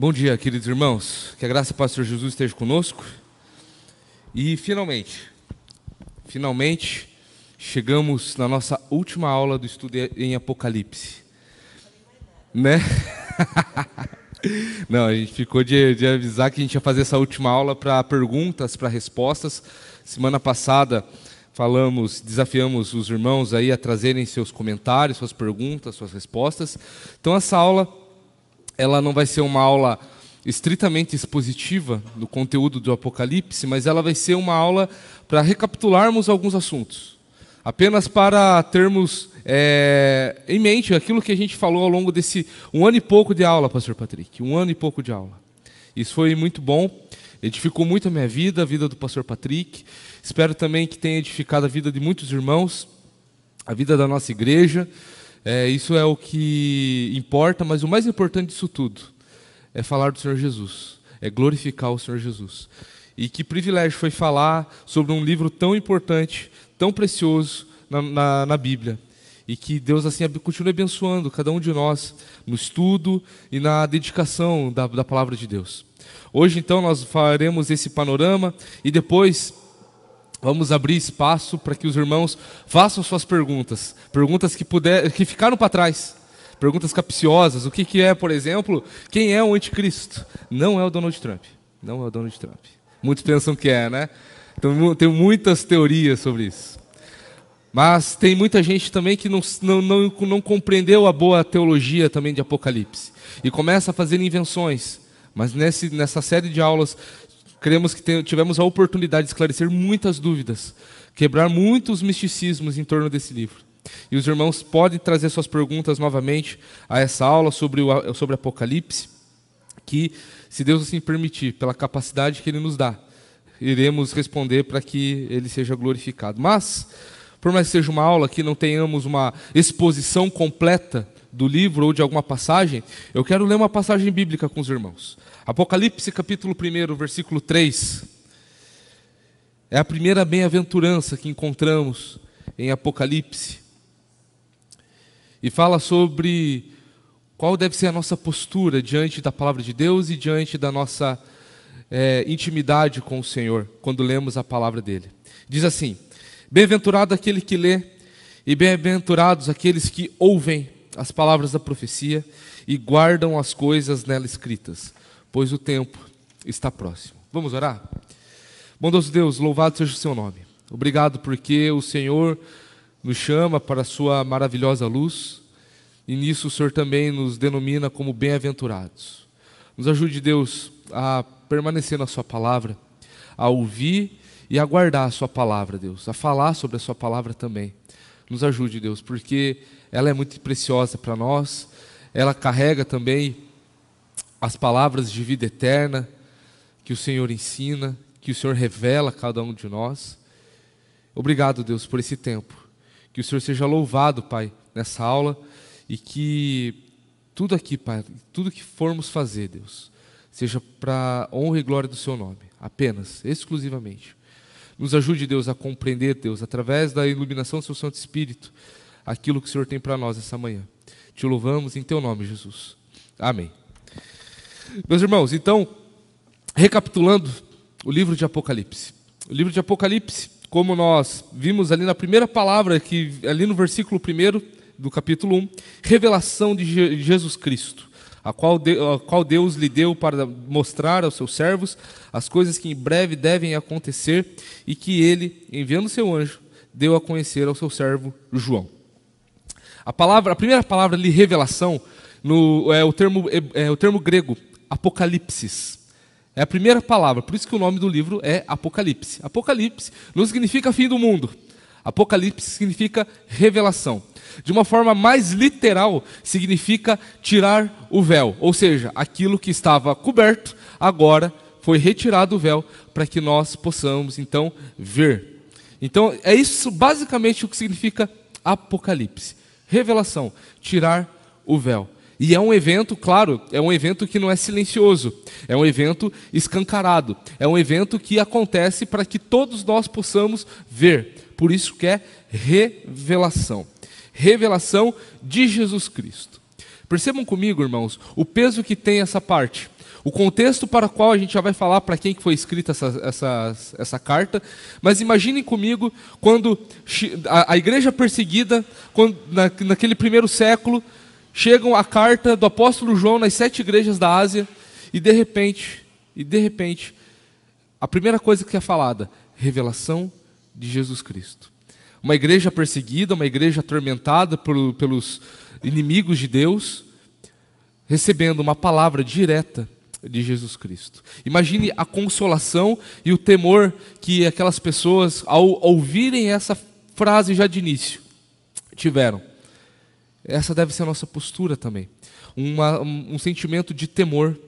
Bom dia, queridos irmãos. Que a graça e a paz do Senhor Jesus esteja conosco. E finalmente, chegamos na nossa última aula do estudo em Apocalipse. Né? Não, a gente ficou de avisar que a gente ia fazer essa última aula para perguntas, para respostas. Semana passada desafiamos os irmãos aí a trazerem seus comentários, suas perguntas, suas respostas. Então essa aula, ela não vai ser uma aula estritamente expositiva do conteúdo do Apocalipse, mas ela vai ser uma aula para recapitularmos alguns assuntos. Apenas para termos em mente aquilo que a gente falou ao longo desse 1 ano e pouco de aula, Pastor Patrick. 1 ano e pouco de aula. Isso foi muito bom, edificou muito a minha vida, a vida do Pastor Patrick. Espero também que tenha edificado a vida de muitos irmãos, a vida da nossa igreja. Isso é o que importa, mas o mais importante disso tudo é falar do Senhor Jesus, é glorificar o Senhor Jesus. E que privilégio foi falar sobre um livro tão importante, tão precioso na Bíblia. E que Deus assim continue abençoando cada um de nós no estudo e na dedicação da palavra de Deus. Hoje então nós faremos esse panorama e depois vamos abrir espaço para que os irmãos façam suas perguntas. Perguntas que ficaram para trás. Perguntas capciosas. O que é, por exemplo, quem é o anticristo? Não é o Donald Trump. Não é o Donald Trump. Muitos pensam que é, né? Então, tem muitas teorias sobre isso. Mas tem muita gente também que não compreendeu a boa teologia também de Apocalipse. E começa a fazer invenções. Mas nessa série de aulas, cremos que tivemos a oportunidade de esclarecer muitas dúvidas, quebrar muitos misticismos em torno desse livro. E os irmãos podem trazer suas perguntas novamente a essa aula sobre Apocalipse, que, se Deus assim permitir, pela capacidade que Ele nos dá, iremos responder para que Ele seja glorificado. Mas, por mais que seja uma aula que não tenhamos uma exposição completa do livro ou de alguma passagem, eu quero ler uma passagem bíblica com os irmãos. Apocalipse capítulo 1, versículo 3. É a primeira bem-aventurança que encontramos em Apocalipse. E fala sobre qual deve ser a nossa postura diante da palavra de Deus e diante da nossa intimidade com o Senhor, quando lemos a palavra dele. Diz assim: bem-aventurado aquele que lê, e bem-aventurados aqueles que ouvem as palavras da profecia e guardam as coisas nela escritas, pois o tempo está próximo. Vamos orar? Bondoso Deus, louvado seja o seu nome. Obrigado porque o Senhor nos chama para a sua maravilhosa luz, e nisso o Senhor também nos denomina como bem-aventurados. Nos ajude, Deus, a permanecer na sua palavra, a ouvir e a guardar a sua palavra, Deus, a falar sobre a sua palavra também. Nos ajude, Deus, porque ela é muito preciosa para nós, ela carrega também as palavras de vida eterna que o Senhor ensina, que o Senhor revela a cada um de nós. Obrigado, Deus, por esse tempo. Que o Senhor seja louvado, Pai, nessa aula, e que tudo aqui, Pai, tudo que formos fazer, Deus, seja para honra e glória do Seu nome, apenas, exclusivamente. Nos ajude, Deus, a compreender, Deus, através da iluminação do Seu Santo Espírito, aquilo que o Senhor tem para nós essa manhã. Te louvamos em Teu nome, Jesus. Amém. Meus irmãos, então, recapitulando o livro de Apocalipse. O livro de Apocalipse, como nós vimos ali na primeira palavra, ali no versículo 1 do capítulo 1, revelação de Jesus Cristo, a qual Deus lhe deu para mostrar aos seus servos as coisas que em breve devem acontecer e que ele, enviando seu anjo, deu a conhecer ao seu servo João. A primeira palavra ali, revelação, é o termo grego, apocalipsis. É a primeira palavra, por isso que o nome do livro é Apocalipse. Apocalipse não significa fim do mundo. Apocalipse significa revelação. De uma forma mais literal, significa tirar o véu. Ou seja, aquilo que estava coberto, agora foi retirado o véu para que nós possamos, então, ver. Então, é isso basicamente o que significa Apocalipse. Revelação, tirar o véu. E é um evento, claro, é um evento que não é silencioso, é um evento escancarado, é um evento que acontece para que todos nós possamos ver. Por isso que é revelação. Revelação de Jesus Cristo. Percebam comigo, irmãos, o peso que tem essa parte. O contexto para o qual a gente já vai falar para quem que foi escrita essa carta, mas imaginem comigo quando a igreja perseguida, naquele primeiro século, chegam a carta do apóstolo João nas 7 igrejas da Ásia, e de repente, a primeira coisa que é falada, revelação de Jesus Cristo. Uma igreja perseguida, uma igreja atormentada pelos inimigos de Deus, recebendo uma palavra direta de Jesus Cristo. Imagine a consolação e o temor que aquelas pessoas, ao ouvirem essa frase já de início, tiveram. Essa deve ser a nossa postura também. Um sentimento de temor,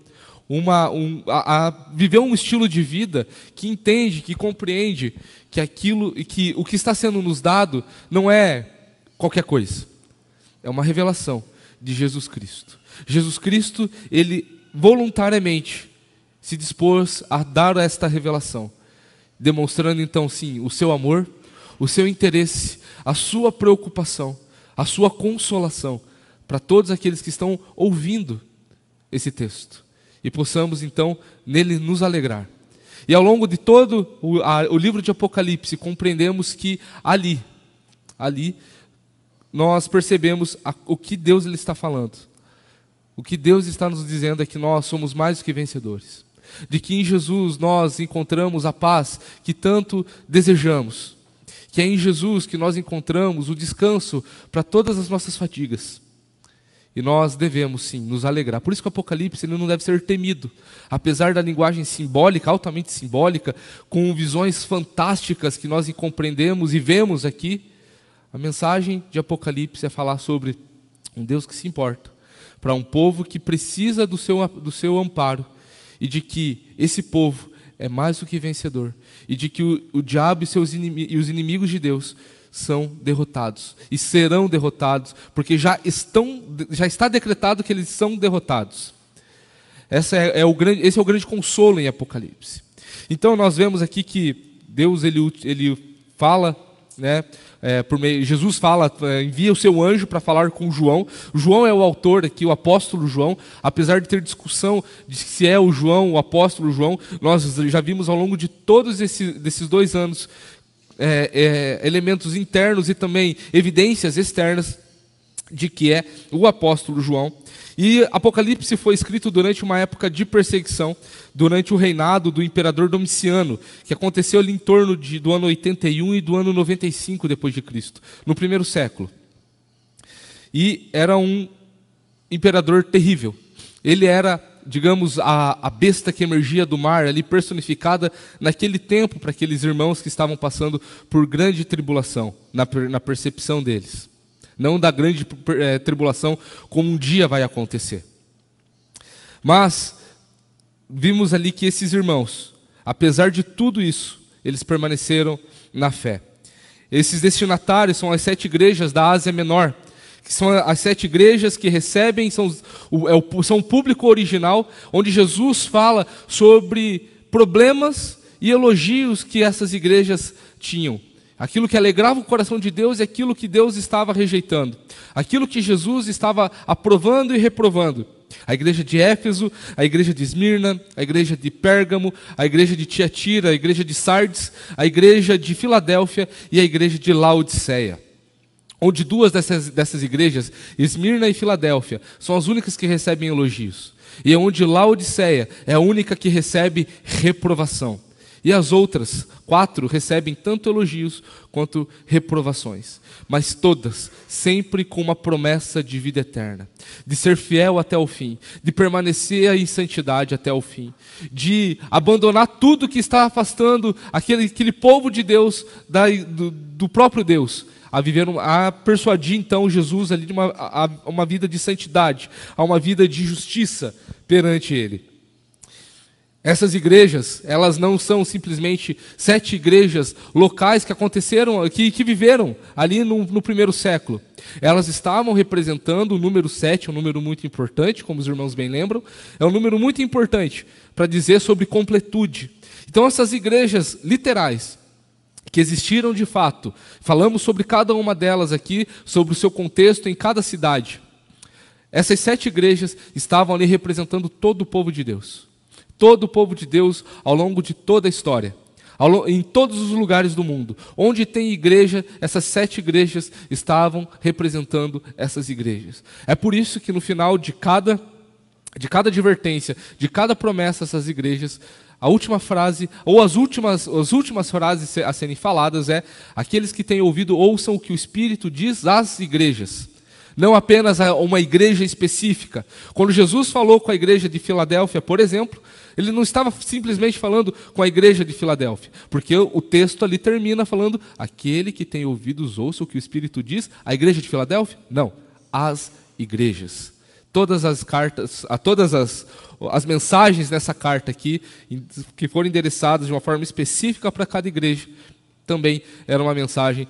viver um estilo de vida que entende, que compreende que o que está sendo nos dado não é qualquer coisa. É uma revelação de Jesus Cristo. Jesus Cristo, ele voluntariamente se dispôs a dar esta revelação, demonstrando então sim o seu amor, o seu interesse, a sua preocupação, a sua consolação para todos aqueles que estão ouvindo esse texto, e possamos então nele nos alegrar. E ao longo de todo o livro de Apocalipse compreendemos que ali nós percebemos o que Deus ele está falando. O que Deus está nos dizendo é que nós somos mais do que vencedores. De que em Jesus nós encontramos a paz que tanto desejamos. Que é em Jesus que nós encontramos o descanso para todas as nossas fadigas. E nós devemos sim nos alegrar. Por isso que o Apocalipse ele não deve ser temido. Apesar da linguagem simbólica, altamente simbólica, com visões fantásticas que nós compreendemos e vemos aqui, a mensagem de Apocalipse é falar sobre um Deus que se importa, para um povo que precisa do seu amparo, e de que esse povo é mais do que vencedor, e de que o diabo e os inimigos de Deus são derrotados, e serão derrotados, porque já está decretado que eles são derrotados. Esse é o grande consolo em Apocalipse. Então nós vemos aqui que Deus ele fala, né, Jesus fala, envia o seu anjo para falar com João. João é o autor aqui, o apóstolo João. Apesar de ter discussão de se é o João, o apóstolo João, nós já vimos ao longo de todos desses 2 anos elementos internos e também evidências externas de que é o apóstolo João. E Apocalipse foi escrito durante uma época de perseguição, durante o reinado do imperador Domiciano, que aconteceu ali em torno do ano 81 e do ano 95 depois de Cristo, no primeiro século. E era um imperador terrível. Ele era, digamos, a besta que emergia do mar, ali personificada naquele tempo para aqueles irmãos que estavam passando por grande tribulação, na percepção deles. Não da grande tribulação como um dia vai acontecer. Mas vimos ali que esses irmãos, apesar de tudo isso, eles permaneceram na fé. Esses destinatários são as 7 igrejas da Ásia Menor, que são as 7 igrejas que recebem, são o público original, onde Jesus fala sobre problemas e elogios que essas igrejas tinham. Aquilo que alegrava o coração de Deus e aquilo que Deus estava rejeitando. Aquilo que Jesus estava aprovando e reprovando. A igreja de Éfeso, a igreja de Esmirna, a igreja de Pérgamo, a igreja de Tiatira, a igreja de Sardes, a igreja de Filadélfia e a igreja de Laodiceia. Onde 2 dessas igrejas, Esmirna e Filadélfia, são as únicas que recebem elogios. E onde Laodiceia é a única que recebe reprovação. E as outras 4 recebem tanto elogios quanto reprovações. Mas todas sempre com uma promessa de vida eterna. De ser fiel até o fim. De permanecer em santidade até o fim. De abandonar tudo que está afastando aquele povo de Deus do próprio Deus. A persuadir então Jesus ali a uma vida de santidade. A uma vida de justiça perante Ele. Essas igrejas, elas não são simplesmente 7 igrejas locais que aconteceram, que viveram ali no primeiro século. Elas estavam representando o número 7, um número muito importante, como os irmãos bem lembram. É um número muito importante para dizer sobre completude. Então essas igrejas literais, que existiram de fato, falamos sobre cada uma delas aqui, sobre o seu contexto em cada cidade. Essas 7 igrejas estavam ali representando todo o povo de Deus. Todo o povo de Deus ao longo de toda a história. Em todos os lugares do mundo. Onde tem igreja, essas 7 igrejas estavam representando essas igrejas. É por isso que no final de cada advertência, de cada promessa a essas igrejas, a última frase, ou as últimas frases a serem faladas é: aqueles que têm ouvido, ouçam o que o Espírito diz às igrejas. Não apenas a uma igreja específica. Quando Jesus falou com a igreja de Filadélfia, por exemplo, ele não estava simplesmente falando com a igreja de Filadélfia, porque o texto ali termina falando: aquele que tem ouvidos, ouça o que o Espírito diz à igreja de Filadélfia? Não, às igrejas. Todas as cartas, todas as mensagens nessa carta aqui, que foram endereçadas de uma forma específica para cada igreja, também era uma mensagem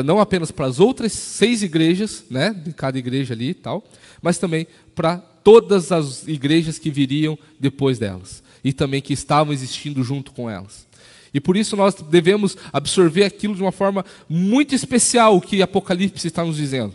não apenas para as outras 6 igrejas, né, de cada igreja ali e tal, mas também para todas as igrejas que viriam depois delas, e também que estavam existindo junto com elas. E por isso nós devemos absorver aquilo de uma forma muito especial, o que Apocalipse está nos dizendo.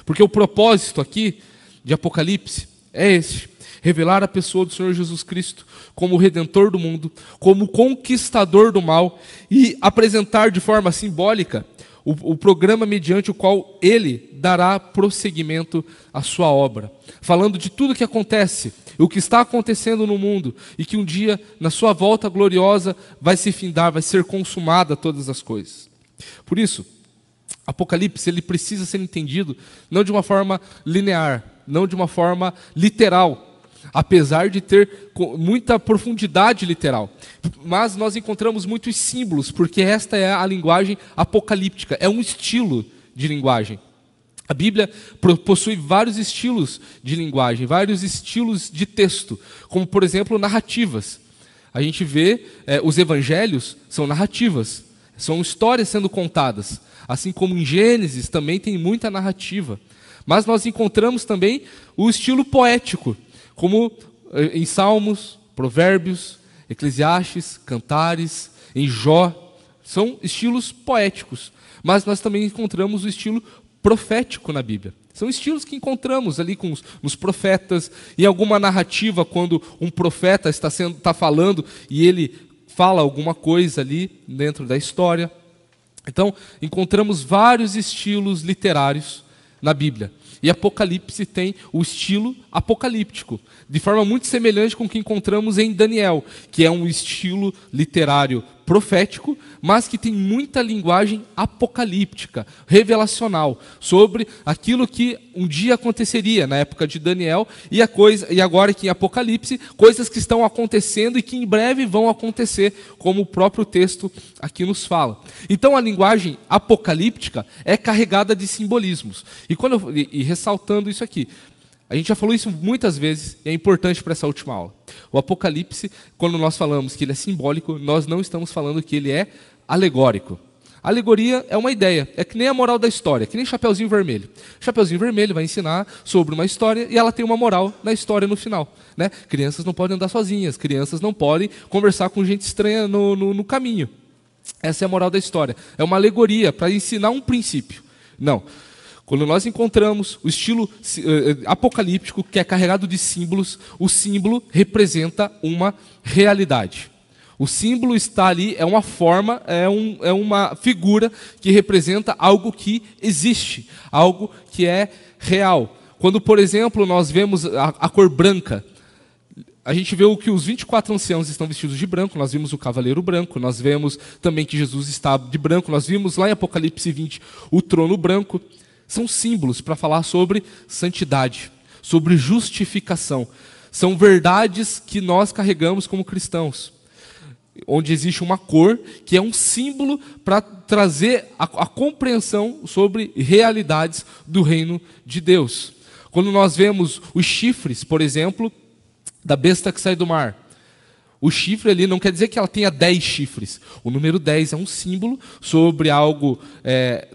Porque o propósito aqui de Apocalipse é esse: revelar a pessoa do Senhor Jesus Cristo como o Redentor do mundo, como o conquistador do mal, e apresentar de forma simbólica o programa mediante o qual ele dará prosseguimento à sua obra, falando de tudo o que acontece, o que está acontecendo no mundo, e que um dia, na sua volta gloriosa, vai se findar, vai ser consumada todas as coisas. Por isso, Apocalipse ele precisa ser entendido não de uma forma linear, não de uma forma literal, apesar de ter muita profundidade literal. Mas nós encontramos muitos símbolos, porque esta é a linguagem apocalíptica, é um estilo de linguagem. A Bíblia possui vários estilos de linguagem, vários estilos de texto, como, por exemplo, narrativas. A gente vê, os evangelhos são narrativas, são histórias sendo contadas, assim como em Gênesis também tem muita narrativa. Mas nós encontramos também o estilo poético, como em Salmos, Provérbios, Eclesiastes, Cantares, em Jó. São estilos poéticos. Mas nós também encontramos o estilo profético na Bíblia. São estilos que encontramos ali nos profetas, em alguma narrativa, quando um profeta está falando e ele fala alguma coisa ali dentro da história. Então, encontramos vários estilos literários na Bíblia. E Apocalipse tem o estilo apocalíptico, de forma muito semelhante com o que encontramos em Daniel, que é um estilo literário profético, mas que tem muita linguagem apocalíptica, revelacional, sobre aquilo que um dia aconteceria na época de Daniel, e agora aqui em Apocalipse, coisas que estão acontecendo e que em breve vão acontecer, como o próprio texto aqui nos fala. Então a linguagem apocalíptica é carregada de simbolismos. E ressaltando isso aqui, a gente já falou isso muitas vezes e é importante para essa última aula. O Apocalipse, quando nós falamos que ele é simbólico, nós não estamos falando que ele é alegórico. Alegoria é uma ideia, é que nem a moral da história, que nem Chapeuzinho Vermelho. Chapeuzinho Vermelho vai ensinar sobre uma história e ela tem uma moral na história no final, né? Crianças não podem andar sozinhas, crianças não podem conversar com gente estranha no caminho. Essa é a moral da história. É uma alegoria para ensinar um princípio. Não. Quando nós encontramos o estilo apocalíptico, que é carregado de símbolos, o símbolo representa uma realidade. O símbolo está ali, é uma forma, é uma figura que representa algo que existe, algo que é real. Quando, por exemplo, nós vemos a cor branca, a gente vê o que os 24 anciãos estão vestidos de branco, nós vimos o cavaleiro branco, nós vemos também que Jesus está de branco, nós vimos lá em Apocalipse 20 o trono branco. São símbolos para falar sobre santidade, sobre justificação. São verdades que nós carregamos como cristãos, onde existe uma cor que é um símbolo para trazer a compreensão sobre realidades do reino de Deus. Quando nós vemos os chifres, por exemplo, da besta que sai do mar, o chifre ali não quer dizer que ela tenha 10 chifres. O número 10 é um símbolo sobre algo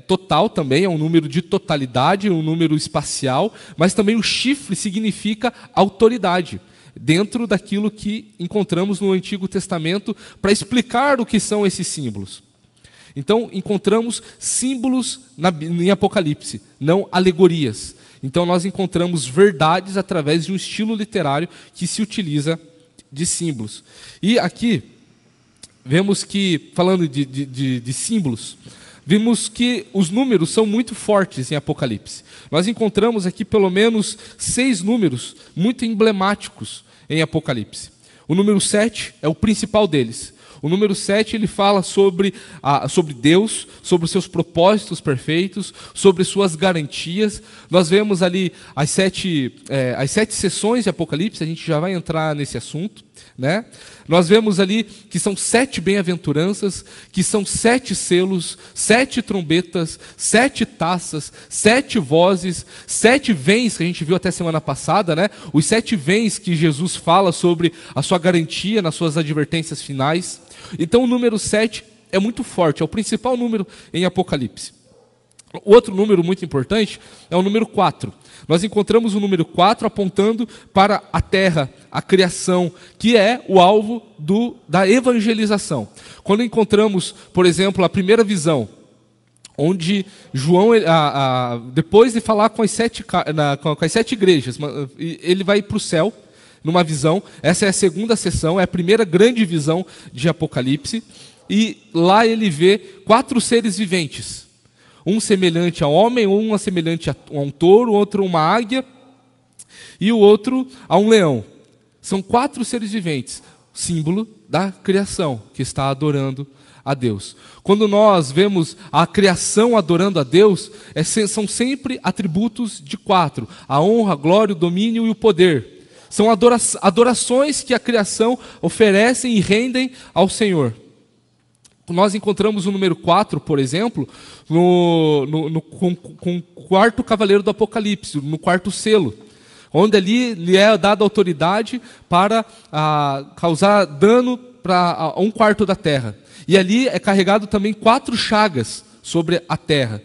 total também, é um número de totalidade, um número espacial, mas também o chifre significa autoridade, dentro daquilo que encontramos no Antigo Testamento para explicar o que são esses símbolos. Então, encontramos símbolos em Apocalipse, não alegorias. Então nós encontramos verdades através de um estilo literário que se utiliza de símbolos. E aqui, vemos que, falando de símbolos, vimos que os números são muito fortes em Apocalipse. Nós encontramos aqui pelo menos 6 números muito emblemáticos em Apocalipse. O número 7 é o principal deles. O número 7 ele fala sobre Deus, sobre os seus propósitos perfeitos, sobre suas garantias. Nós vemos ali as sete sessões de Apocalipse, a gente já vai entrar nesse assunto, né? Nós vemos ali que são 7 bem-aventuranças, que são 7 selos, 7 trombetas, 7 taças, 7 vozes, 7 vens, que a gente viu até semana passada, né? Os 7 vens que Jesus fala sobre a sua garantia nas suas advertências finais. Então o número 7 é muito forte, é o principal número em Apocalipse. O outro número muito importante é o número 4. Nós encontramos o número 4 apontando para a terra, a criação, que é o alvo da evangelização. Quando encontramos, por exemplo, a primeira visão, onde João, depois de falar com as 7 igrejas, ele vai para o céu, numa visão. Essa é a segunda sessão, é a primeira grande visão de Apocalipse, e lá ele vê 4 seres viventes, um semelhante a homem, um semelhante a um touro, outro a uma águia e o outro a um leão. São 4 seres viventes, símbolo da criação que está adorando a Deus. Quando nós vemos a criação adorando a Deus, são sempre atributos de 4: a honra, a glória, o domínio e o poder. São adorações que a criação oferece e rendem ao Senhor. Nós encontramos o número 4, por exemplo, com o 4º cavaleiro do Apocalipse, no 4º selo, onde ali lhe é dada autoridade para causar dano para 1/4 da terra. E ali é carregado também 4 chagas sobre a terra.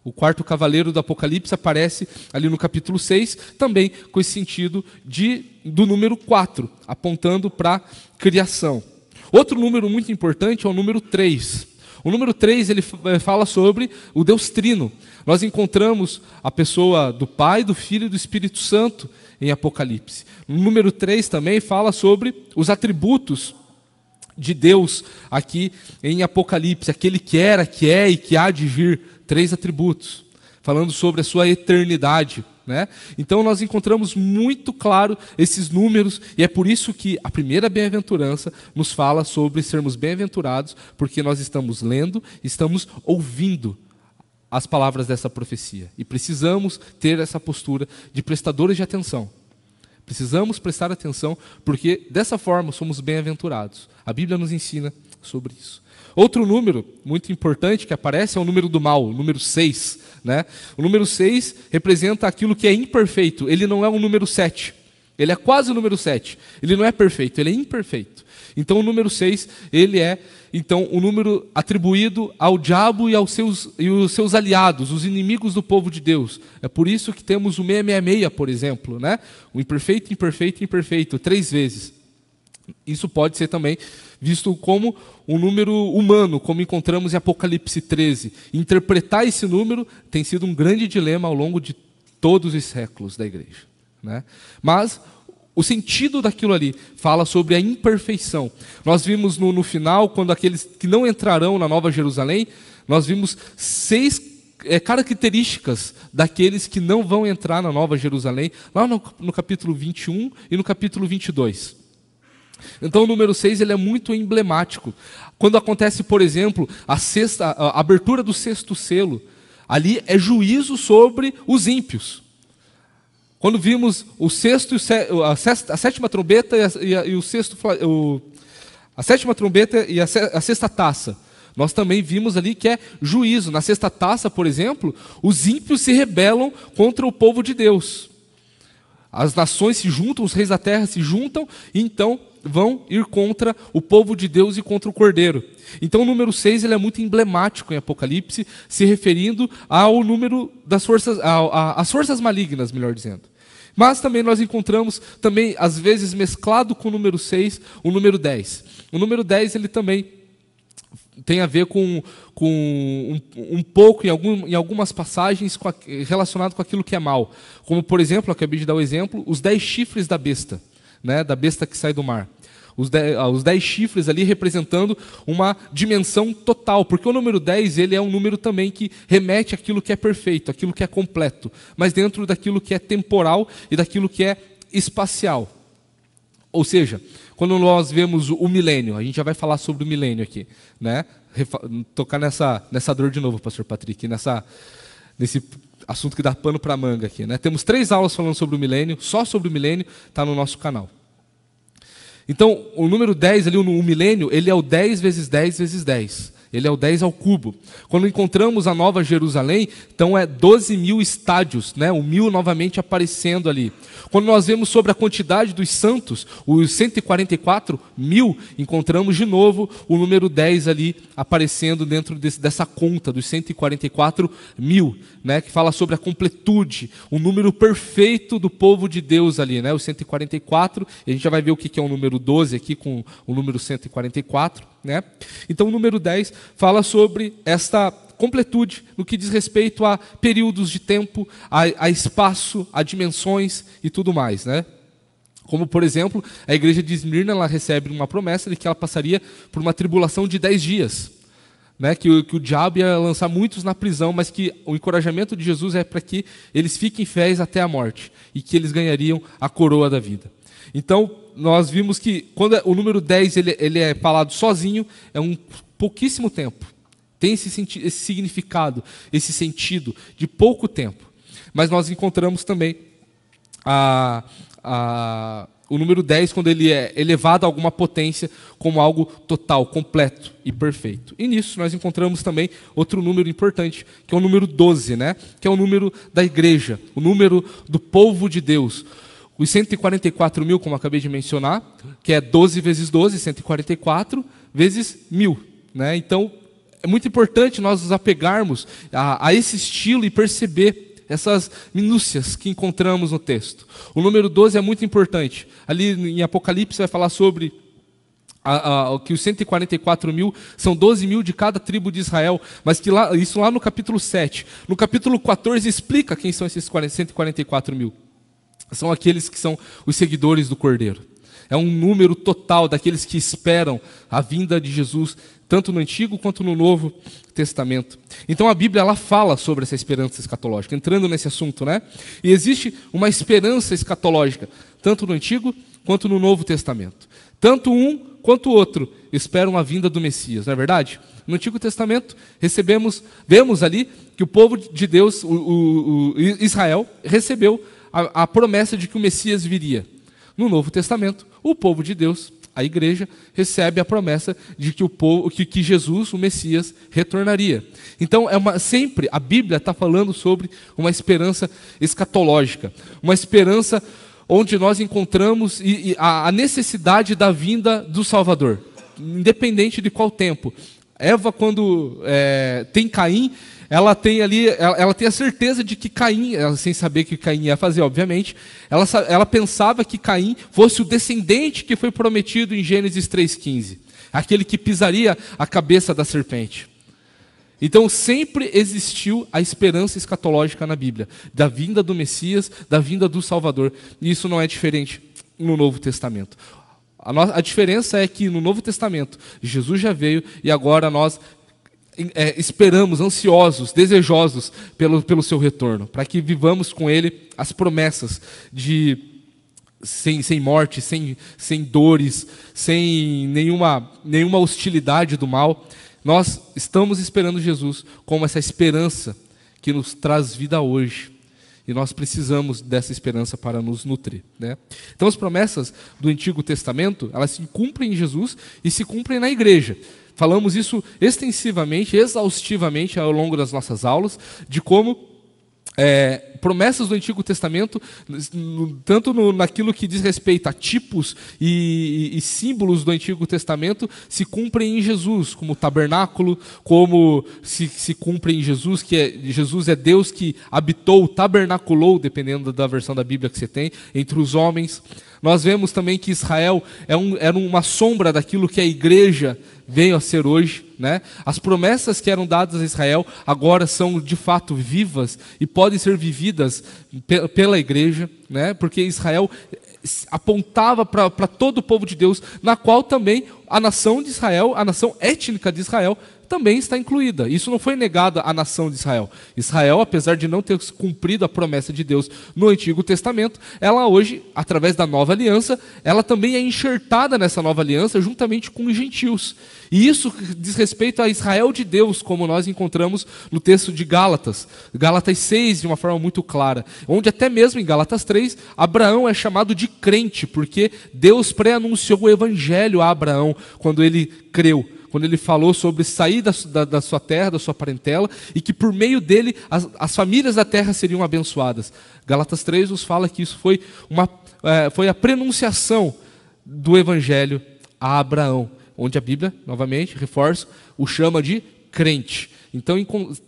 O 4º cavaleiro do Apocalipse aparece ali no capítulo 6, também com esse sentido do número 4, apontando para a criação. Outro número muito importante é o número 3. O número 3 ele fala sobre o Deus Trino. Nós encontramos a pessoa do Pai, do Filho e do Espírito Santo em Apocalipse. O número 3 também fala sobre os atributos de Deus aqui em Apocalipse. Aquele que era, que é e que há de vir. 3 atributos, falando sobre a sua eternidade, né? Então nós encontramos muito claro esses números, e é por isso que a primeira bem-aventurança nos fala sobre sermos bem-aventurados, porque nós estamos lendo, estamos ouvindo as palavras dessa profecia, e precisamos ter essa postura de prestadores de atenção. Precisamos prestar atenção, porque dessa forma somos bem-aventurados. A Bíblia nos ensina sobre isso. Outro número muito importante que aparece é o número do mal, o número 6. Né? O número 6 representa aquilo que é imperfeito. Ele não é um número 7. Ele é quase o número 7. Ele não é perfeito, ele é imperfeito. Então o número 6, ele é o número atribuído ao diabo e os seus aliados, os inimigos do povo de Deus. É por isso que temos o 666, por exemplo. Né? O imperfeito, imperfeito, imperfeito, 3 vezes. Isso pode ser também visto como um número humano, como encontramos em Apocalipse 13. Interpretar esse número tem sido um grande dilema ao longo de todos os séculos da igreja. Né? Mas o sentido daquilo ali fala sobre a imperfeição. Nós vimos no final, quando aqueles que não entrarão na Nova Jerusalém, nós vimos 6 características daqueles que não vão entrar na Nova Jerusalém, lá no capítulo 21 e no capítulo 22. Então o número 6 ele é muito emblemático. Quando acontece, por exemplo, a abertura do 6º selo, ali é juízo sobre os ímpios. Quando vimos a 7ª trombeta a 7ª trombeta e a 6ª taça, nós também vimos ali que é juízo. Na 6ª taça, por exemplo, os ímpios se rebelam contra o povo de Deus. As nações se juntam, os reis da terra se juntam, e então vão ir contra o povo de Deus e contra o Cordeiro. Então o número 6 ele é muito emblemático em Apocalipse, se referindo ao número das forças, às forças malignas, melhor dizendo. Mas também nós encontramos, também, às vezes mesclado com o número 6, o número 10. O número 10 ele também tem a ver com um pouco, em algumas passagens, relacionado com aquilo que é mal. Como, por exemplo, eu acabei de dar o exemplo, os 10 chifres da besta, né, da besta que sai do mar. Os 10 chifres ali representando uma dimensão total, porque o número 10 ele é um número também que remete àquilo que é perfeito, àquilo que é completo, mas dentro daquilo que é temporal e daquilo que é espacial. Ou seja, quando nós vemos o milênio, a gente já vai falar sobre o milênio aqui, né? Tocar nessa dor de novo, pastor Patrick, nesse assunto que dá pano para manga aqui, né? Temos 3 aulas falando sobre o milênio, só sobre o milênio, está no nosso canal. Então, o número 10 ali, o milênio, ele é o 10 vezes 10 vezes 10. Ele é o 10 ao cubo. Quando encontramos a Nova Jerusalém, então é 12.000 estádios, né? O 1000 novamente aparecendo ali. Quando nós vemos sobre a quantidade dos santos, os 144.000, encontramos de novo o número 10 ali aparecendo dentro dessa conta dos 144.000, né? Que fala sobre a completude, o número perfeito do povo de Deus ali, né? Os 144, e a gente já vai ver o que é o número 12 aqui com o número 144. Né? Então o número 10 fala sobre esta completude no que diz respeito a períodos de tempo, a espaço, a dimensões e tudo mais. Né? Como, por exemplo, a igreja de Esmirna, ela recebe uma promessa de que ela passaria por uma tribulação de 10 dias. Né? Que o diabo ia lançar muitos na prisão, mas que o encorajamento de Jesus é para que eles fiquem fiéis até a morte e que eles ganhariam a coroa da vida. Então, nós vimos que quando o número 10 ele é falado sozinho, é um pouquíssimo tempo. Tem esse significado, esse sentido de pouco tempo. Mas nós encontramos também o número 10 quando ele é elevado a alguma potência como algo total, completo e perfeito. E nisso nós encontramos também outro número importante, que é o número 12, né? Que é o número da igreja, o número do povo de Deus. Os 144.000, como eu acabei de mencionar, que é 12 vezes 12, 144 vezes 1.000. Né? Então, é muito importante nós nos apegarmos a esse estilo e perceber essas minúcias que encontramos no texto. O número 12 é muito importante. Ali em Apocalipse vai falar sobre que os 144.000 são 12.000 de cada tribo de Israel, mas que isso lá no capítulo 7. No capítulo 14 explica quem são esses 144.000. São aqueles que são os seguidores do Cordeiro. É um número total daqueles que esperam a vinda de Jesus, tanto no Antigo quanto no Novo Testamento. Então a Bíblia ela fala sobre essa esperança escatológica, entrando nesse assunto, né? E existe uma esperança escatológica, tanto no Antigo quanto no Novo Testamento. Tanto um quanto o outro esperam a vinda do Messias, não é verdade? No Antigo Testamento vemos ali que o povo de Deus, o Israel, recebeu a promessa de que o Messias viria. No Novo Testamento, o povo de Deus, a igreja, recebe a promessa de que Jesus, o Messias, retornaria. Então, sempre a Bíblia está falando sobre uma esperança escatológica, uma esperança onde nós encontramos a necessidade da vinda do Salvador, independente de qual tempo. Eva, quando tem Caim, ela tem a certeza de que Caim, sem saber o que Caim ia fazer, obviamente, ela pensava que Caim fosse o descendente que foi prometido em Gênesis 3,15, aquele que pisaria a cabeça da serpente. Então sempre existiu a esperança escatológica na Bíblia, da vinda do Messias, da vinda do Salvador, e isso não é diferente no Novo Testamento. A diferença é que no Novo Testamento, Jesus já veio e agora nós esperamos, ansiosos, desejosos pelo seu retorno, para que vivamos com Ele as promessas sem morte, sem dores, sem nenhuma hostilidade do mal. Nós estamos esperando Jesus como essa esperança que nos traz vida hoje. E nós precisamos dessa esperança para nos nutrir. Né? Então as promessas do Antigo Testamento, elas se cumprem em Jesus e se cumprem na igreja. Falamos isso extensivamente, exaustivamente ao longo das nossas aulas, de como promessas do Antigo Testamento, tanto naquilo que diz respeito a tipos e símbolos do Antigo Testamento, se cumprem em Jesus, como o tabernáculo, como se cumpre em Jesus, Jesus é Deus que habitou, tabernaculou, dependendo da versão da Bíblia que você tem, entre os homens. Nós vemos também que Israel era uma sombra daquilo que a igreja veio a ser hoje, né? As promessas que eram dadas a Israel agora são de fato vivas e podem ser vividas pela igreja, né? Porque Israel apontava para todo o povo de Deus, na qual também a nação de Israel, a nação étnica de Israel, também está incluída. Isso não foi negado à nação de Israel. Israel, apesar de não ter cumprido a promessa de Deus no Antigo Testamento, ela hoje, através da nova aliança, ela também é enxertada nessa nova aliança juntamente com os gentios. E isso diz respeito a Israel de Deus, como nós encontramos no texto de Gálatas. Gálatas 6, de uma forma muito clara. Onde até mesmo em Gálatas 3, Abraão é chamado de crente, porque Deus pré-anunciou o evangelho a Abraão quando ele creu. Quando ele falou sobre sair da sua terra, da sua parentela, e que por meio dele as famílias da terra seriam abençoadas. Gálatas 3 nos fala que isso foi a prenunciação do evangelho a Abraão, onde a Bíblia, novamente, reforço, o chama de crente. Então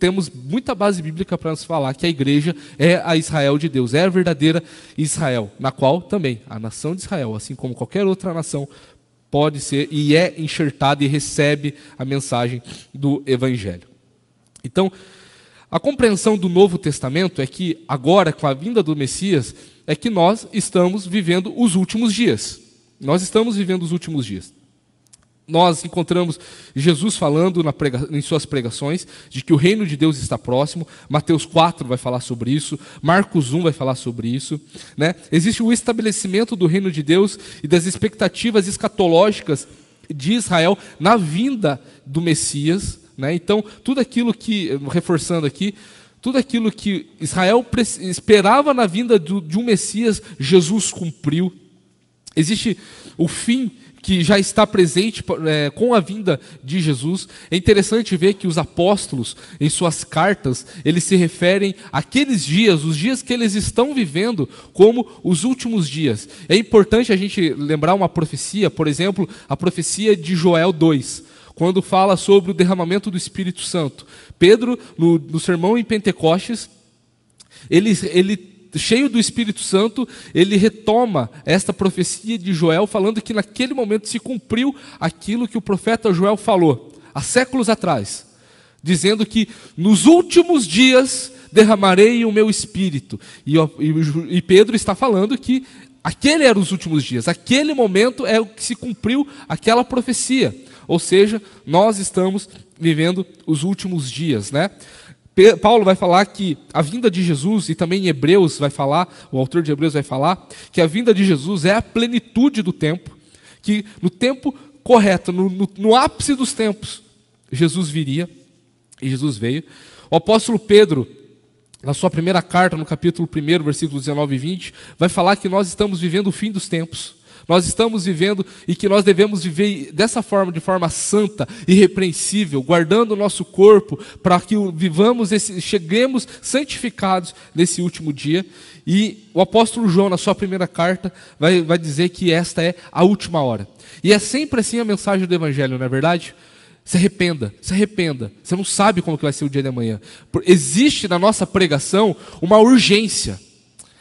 temos muita base bíblica para nos falar que a igreja é a Israel de Deus, é a verdadeira Israel, na qual também a nação de Israel, assim como qualquer outra nação, pode ser e é enxertada e recebe a mensagem do Evangelho. Então, a compreensão do Novo Testamento é que agora, com a vinda do Messias, é que nós estamos vivendo os últimos dias. Nós estamos vivendo os últimos dias. Nós encontramos Jesus falando em suas pregações de que o reino de Deus está próximo. Mateus 4 vai falar sobre isso. Marcos 1 vai falar sobre isso, né? Existe o estabelecimento do reino de Deus e das expectativas escatológicas de Israel na vinda do Messias, né? Então, tudo aquilo que, reforçando aqui, tudo aquilo que Israel esperava na vinda de um Messias, Jesus cumpriu. Existe o fim que já está presente com a vinda de Jesus. É interessante ver que os apóstolos, em suas cartas, eles se referem àqueles dias, os dias que eles estão vivendo, como os últimos dias. É importante a gente lembrar uma profecia, por exemplo, a profecia de Joel 2, quando fala sobre o derramamento do Espírito Santo. Pedro, no sermão em Pentecostes, ele cheio do Espírito Santo, ele retoma esta profecia de Joel, falando que naquele momento se cumpriu aquilo que o profeta Joel falou, há séculos atrás, dizendo que nos últimos dias derramarei o meu Espírito. E Pedro está falando que aquele eram os últimos dias, aquele momento é o que se cumpriu aquela profecia. Ou seja, nós estamos vivendo os últimos dias, né? Paulo vai falar que a vinda de Jesus, e também em Hebreus vai falar, o autor de Hebreus vai falar, que a vinda de Jesus é a plenitude do tempo, que no tempo correto, no ápice dos tempos, Jesus viria, e Jesus veio. O apóstolo Pedro, na sua primeira carta, no capítulo 1, versículos 19 e 20, vai falar que nós estamos vivendo o fim dos tempos. Nós estamos vivendo e que nós devemos viver dessa forma, de forma santa, irrepreensível, guardando o nosso corpo para que cheguemos santificados nesse último dia. E o apóstolo João, na sua primeira carta, vai dizer que esta é a última hora. E é sempre assim a mensagem do Evangelho, não é verdade? Se arrependa, se arrependa. Você não sabe como que vai ser o dia de amanhã. Existe na nossa pregação uma urgência.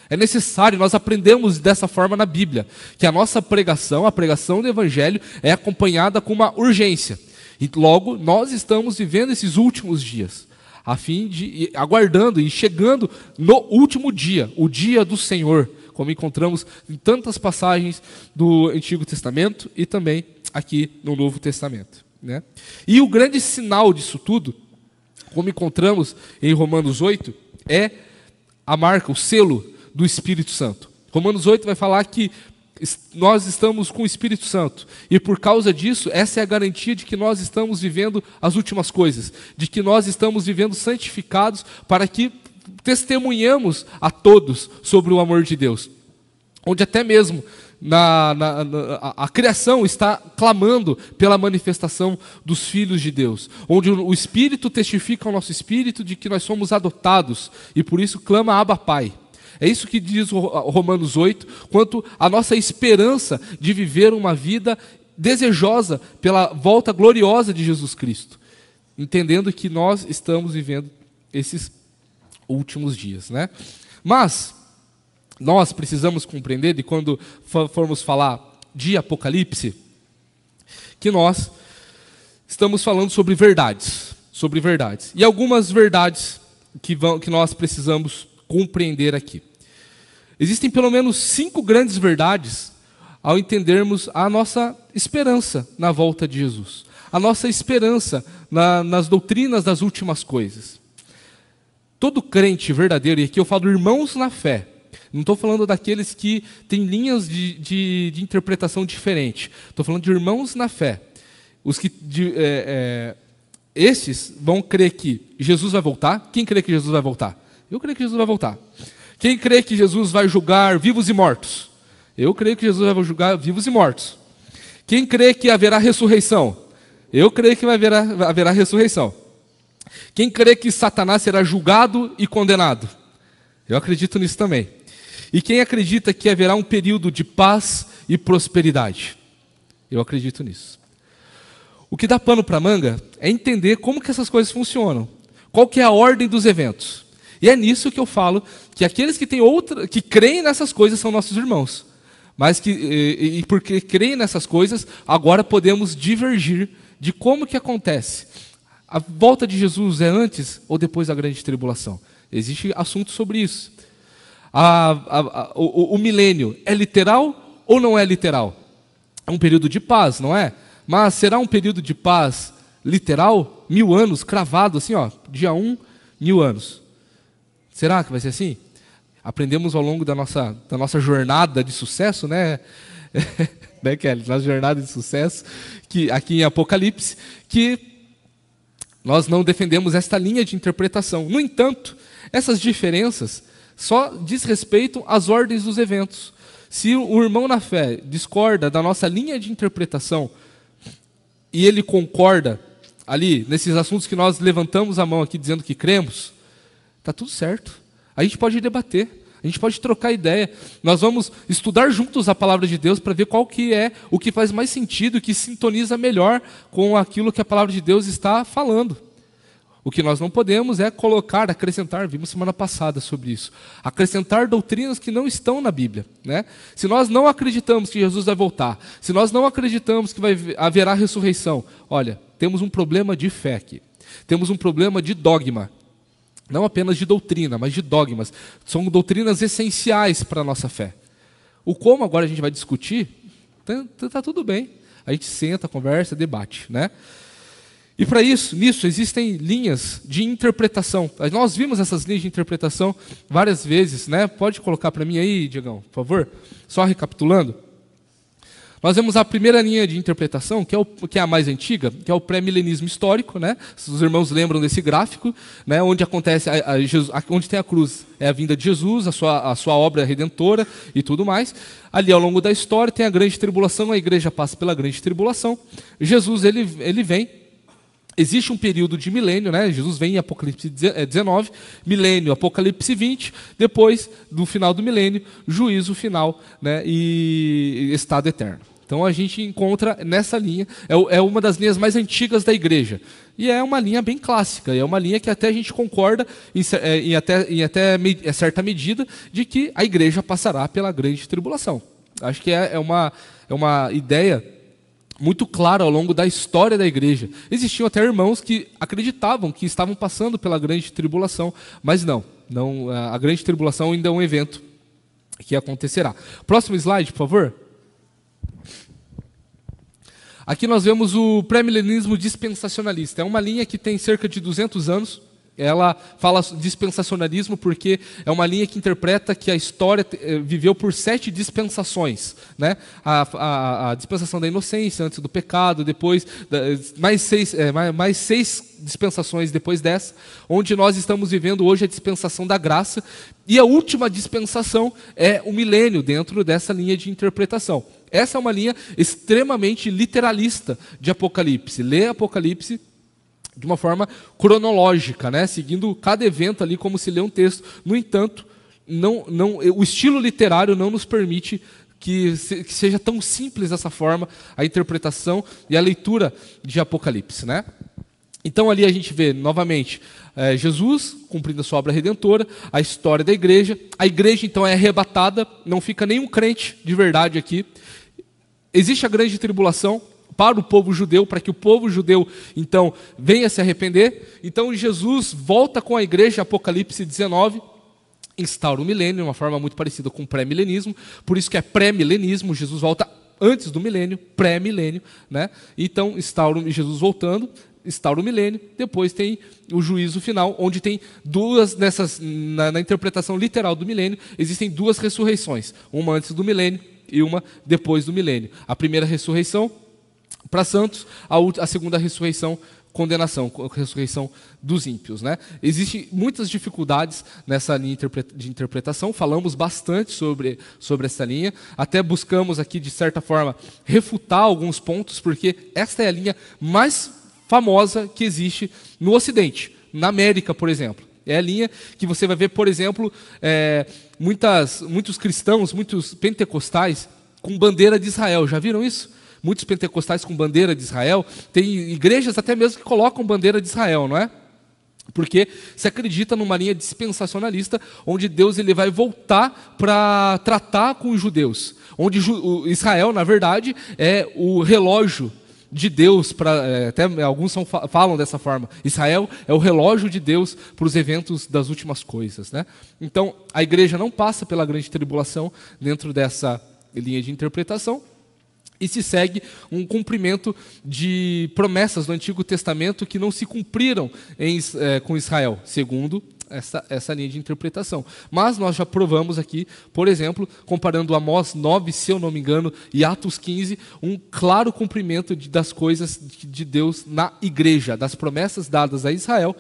É necessário, nós aprendemos dessa forma na Bíblia, que a nossa pregação, a pregação do Evangelho, é acompanhada com uma urgência. E logo, nós estamos vivendo esses últimos dias, a fim de aguardando e chegando no último dia, o dia do Senhor, como encontramos em tantas passagens do Antigo Testamento e também aqui no Novo Testamento, né? E o grande sinal disso tudo, como encontramos em Romanos 8, é a marca, o selo do Espírito Santo. Romanos 8 vai falar que nós estamos com o Espírito Santo, e por causa disso, essa é a garantia de que nós estamos vivendo as últimas coisas, de que nós estamos vivendo santificados para que testemunhamos a todos sobre o amor de Deus. Onde até mesmo a criação está clamando pela manifestação dos filhos de Deus, onde o Espírito testifica ao nosso espírito de que nós somos adotados, e por isso clama Abba Pai. É isso que diz Romanos 8, quanto à nossa esperança de viver uma vida desejosa pela volta gloriosa de Jesus Cristo, entendendo que nós estamos vivendo esses últimos dias, né? Mas nós precisamos compreender, e quando formos falar de Apocalipse, que nós estamos falando sobre verdades. E algumas verdades que nós precisamos compreender aqui. Existem pelo menos 5 grandes verdades ao entendermos a nossa esperança na volta de Jesus. A nossa esperança nas doutrinas das últimas coisas. Todo crente verdadeiro, e aqui eu falo irmãos na fé, não estou falando daqueles que têm linhas de interpretação diferente. Estou falando de irmãos na fé. Estes vão crer que Jesus vai voltar. Quem crê que Jesus vai voltar? Eu creio que Jesus vai voltar. Quem crê que Jesus vai julgar vivos e mortos? Eu creio que Jesus vai julgar vivos e mortos. Quem crê que haverá ressurreição? Eu creio que haverá ressurreição. Quem crê que Satanás será julgado e condenado? Eu acredito nisso também. E quem acredita que haverá um período de paz e prosperidade? Eu acredito nisso. O que dá pano para manga é entender como que essas coisas funcionam. Qual que é a ordem dos eventos. E é nisso que eu falo que aqueles que creem nessas coisas são nossos irmãos. Mas e porque creem nessas coisas, agora podemos divergir de como que acontece. A volta de Jesus é antes ou depois da grande tribulação? Existe assunto sobre isso. O milênio é literal ou não é literal? É um período de paz, não é? Mas será um período de paz literal? 1000 anos, cravado assim, ó, dia 1, 1000 anos. Será que vai ser assim? Aprendemos ao longo da nossa jornada de sucesso, né? Né, Kelly? Nossa jornada de sucesso, que aqui em Apocalipse, que nós não defendemos esta linha de interpretação. No entanto, essas diferenças só diz respeito às ordens dos eventos. Se o irmão na fé discorda da nossa linha de interpretação e ele concorda ali nesses assuntos que nós levantamos a mão aqui dizendo que cremos, está tudo certo. A gente pode debater, a gente pode trocar ideia. Nós vamos estudar juntos a palavra de Deus para ver qual que é o que faz mais sentido, que sintoniza melhor com aquilo que a palavra de Deus está falando. O que nós não podemos é acrescentar, vimos semana passada sobre isso, acrescentar doutrinas que não estão na Bíblia, né? Se nós não acreditamos que Jesus vai voltar, se nós não acreditamos que haverá ressurreição, olha, temos um problema de fé aqui, temos um problema de dogma, não apenas de doutrina, mas de dogmas, são doutrinas essenciais para a nossa fé. O como agora a gente vai discutir, tá tudo bem, a gente senta, conversa, debate, né? E para nisso existem linhas de interpretação. Nós vimos essas linhas de interpretação várias vezes, né? Pode colocar para mim aí, Diegão, por favor? Só recapitulando. Nós vemos a primeira linha de interpretação, que é a mais antiga, que é o pré-milenismo histórico, né? Se os irmãos lembram desse gráfico, né? Onde acontece onde tem a cruz, é a vinda de Jesus, a sua obra redentora e tudo mais. Ali ao longo da história tem a grande tribulação, a igreja passa pela grande tribulação. Jesus ele vem. Existe um período de milênio, né? Jesus vem em Apocalipse 19, milênio, Apocalipse 20, depois do final do milênio, juízo final, né? E estado eterno. Então a gente encontra nessa linha, é uma das linhas mais antigas da igreja. E é uma linha bem clássica, é uma linha que até a gente concorda em até certa medida de que a igreja passará pela grande tribulação. Acho que é uma ideia muito claro ao longo da história da igreja. Existiam até irmãos que acreditavam que estavam passando pela grande tribulação, mas não, a grande tribulação ainda é um evento que acontecerá. Próximo slide, por favor. Aqui nós vemos o pré-milenismo dispensacionalista. É uma linha que tem cerca de 200 anos. ela fala dispensacionalismo porque é uma linha que interpreta que a história viveu por 7 dispensações, né? A dispensação da inocência antes do pecado, depois mais 6 dispensações depois dessa, onde nós estamos vivendo hoje a dispensação da graça, e a última dispensação é o milênio dentro dessa linha de interpretação. Essa é uma linha extremamente literalista de Apocalipse. Lê Apocalipse de uma forma cronológica, né? Seguindo cada evento ali como se lê um texto. No entanto, o estilo literário não nos permite que seja tão simples dessa forma a interpretação e a leitura de Apocalipse, né? Então ali a gente vê novamente Jesus cumprindo a sua obra redentora, a história da igreja. A igreja então é arrebatada, não fica nenhum crente de verdade aqui. Existe a grande tribulação para o povo judeu, para que o povo judeu, então, venha se arrepender. Então, Jesus volta com a igreja, Apocalipse 19, instaura o milênio, de uma forma muito parecida com o pré-milenismo, por isso que é pré-milenismo, Jesus volta antes do milênio, pré-milênio, né? Então, Jesus voltando, instaura o milênio, depois tem o juízo final, onde tem duas, na interpretação literal do milênio, existem 2 ressurreições, uma antes do milênio e uma depois do milênio. A primeira ressurreição para santos, a segunda ressurreição, condenação, ressurreição dos ímpios, né? Existem muitas dificuldades nessa linha de interpretação, falamos bastante sobre essa linha, até buscamos aqui, de certa forma, refutar alguns pontos, porque esta é a linha mais famosa que existe no Ocidente, na América, por exemplo. É a linha que você vai ver, por exemplo, muitos cristãos, muitos pentecostais com bandeira de Israel. Já viram isso? Muitos pentecostais com bandeira de Israel. Tem igrejas até mesmo que colocam bandeira de Israel, não é? Porque se acredita numa linha dispensacionalista, onde Deus ele vai voltar para tratar com os judeus. Onde Israel, na verdade, é o relógio de Deus, até alguns falam dessa forma. Israel é o relógio de Deus para os eventos das últimas coisas, né? Então, a igreja não passa pela grande tribulação dentro dessa linha de interpretação, e se segue um cumprimento de promessas do Antigo Testamento que não se cumpriram com Israel, segundo essa linha de interpretação. Mas nós já provamos aqui, por exemplo, comparando Amós 9, se eu não me engano, e Atos 15, um claro cumprimento das coisas de Deus na igreja, das promessas dadas a Israel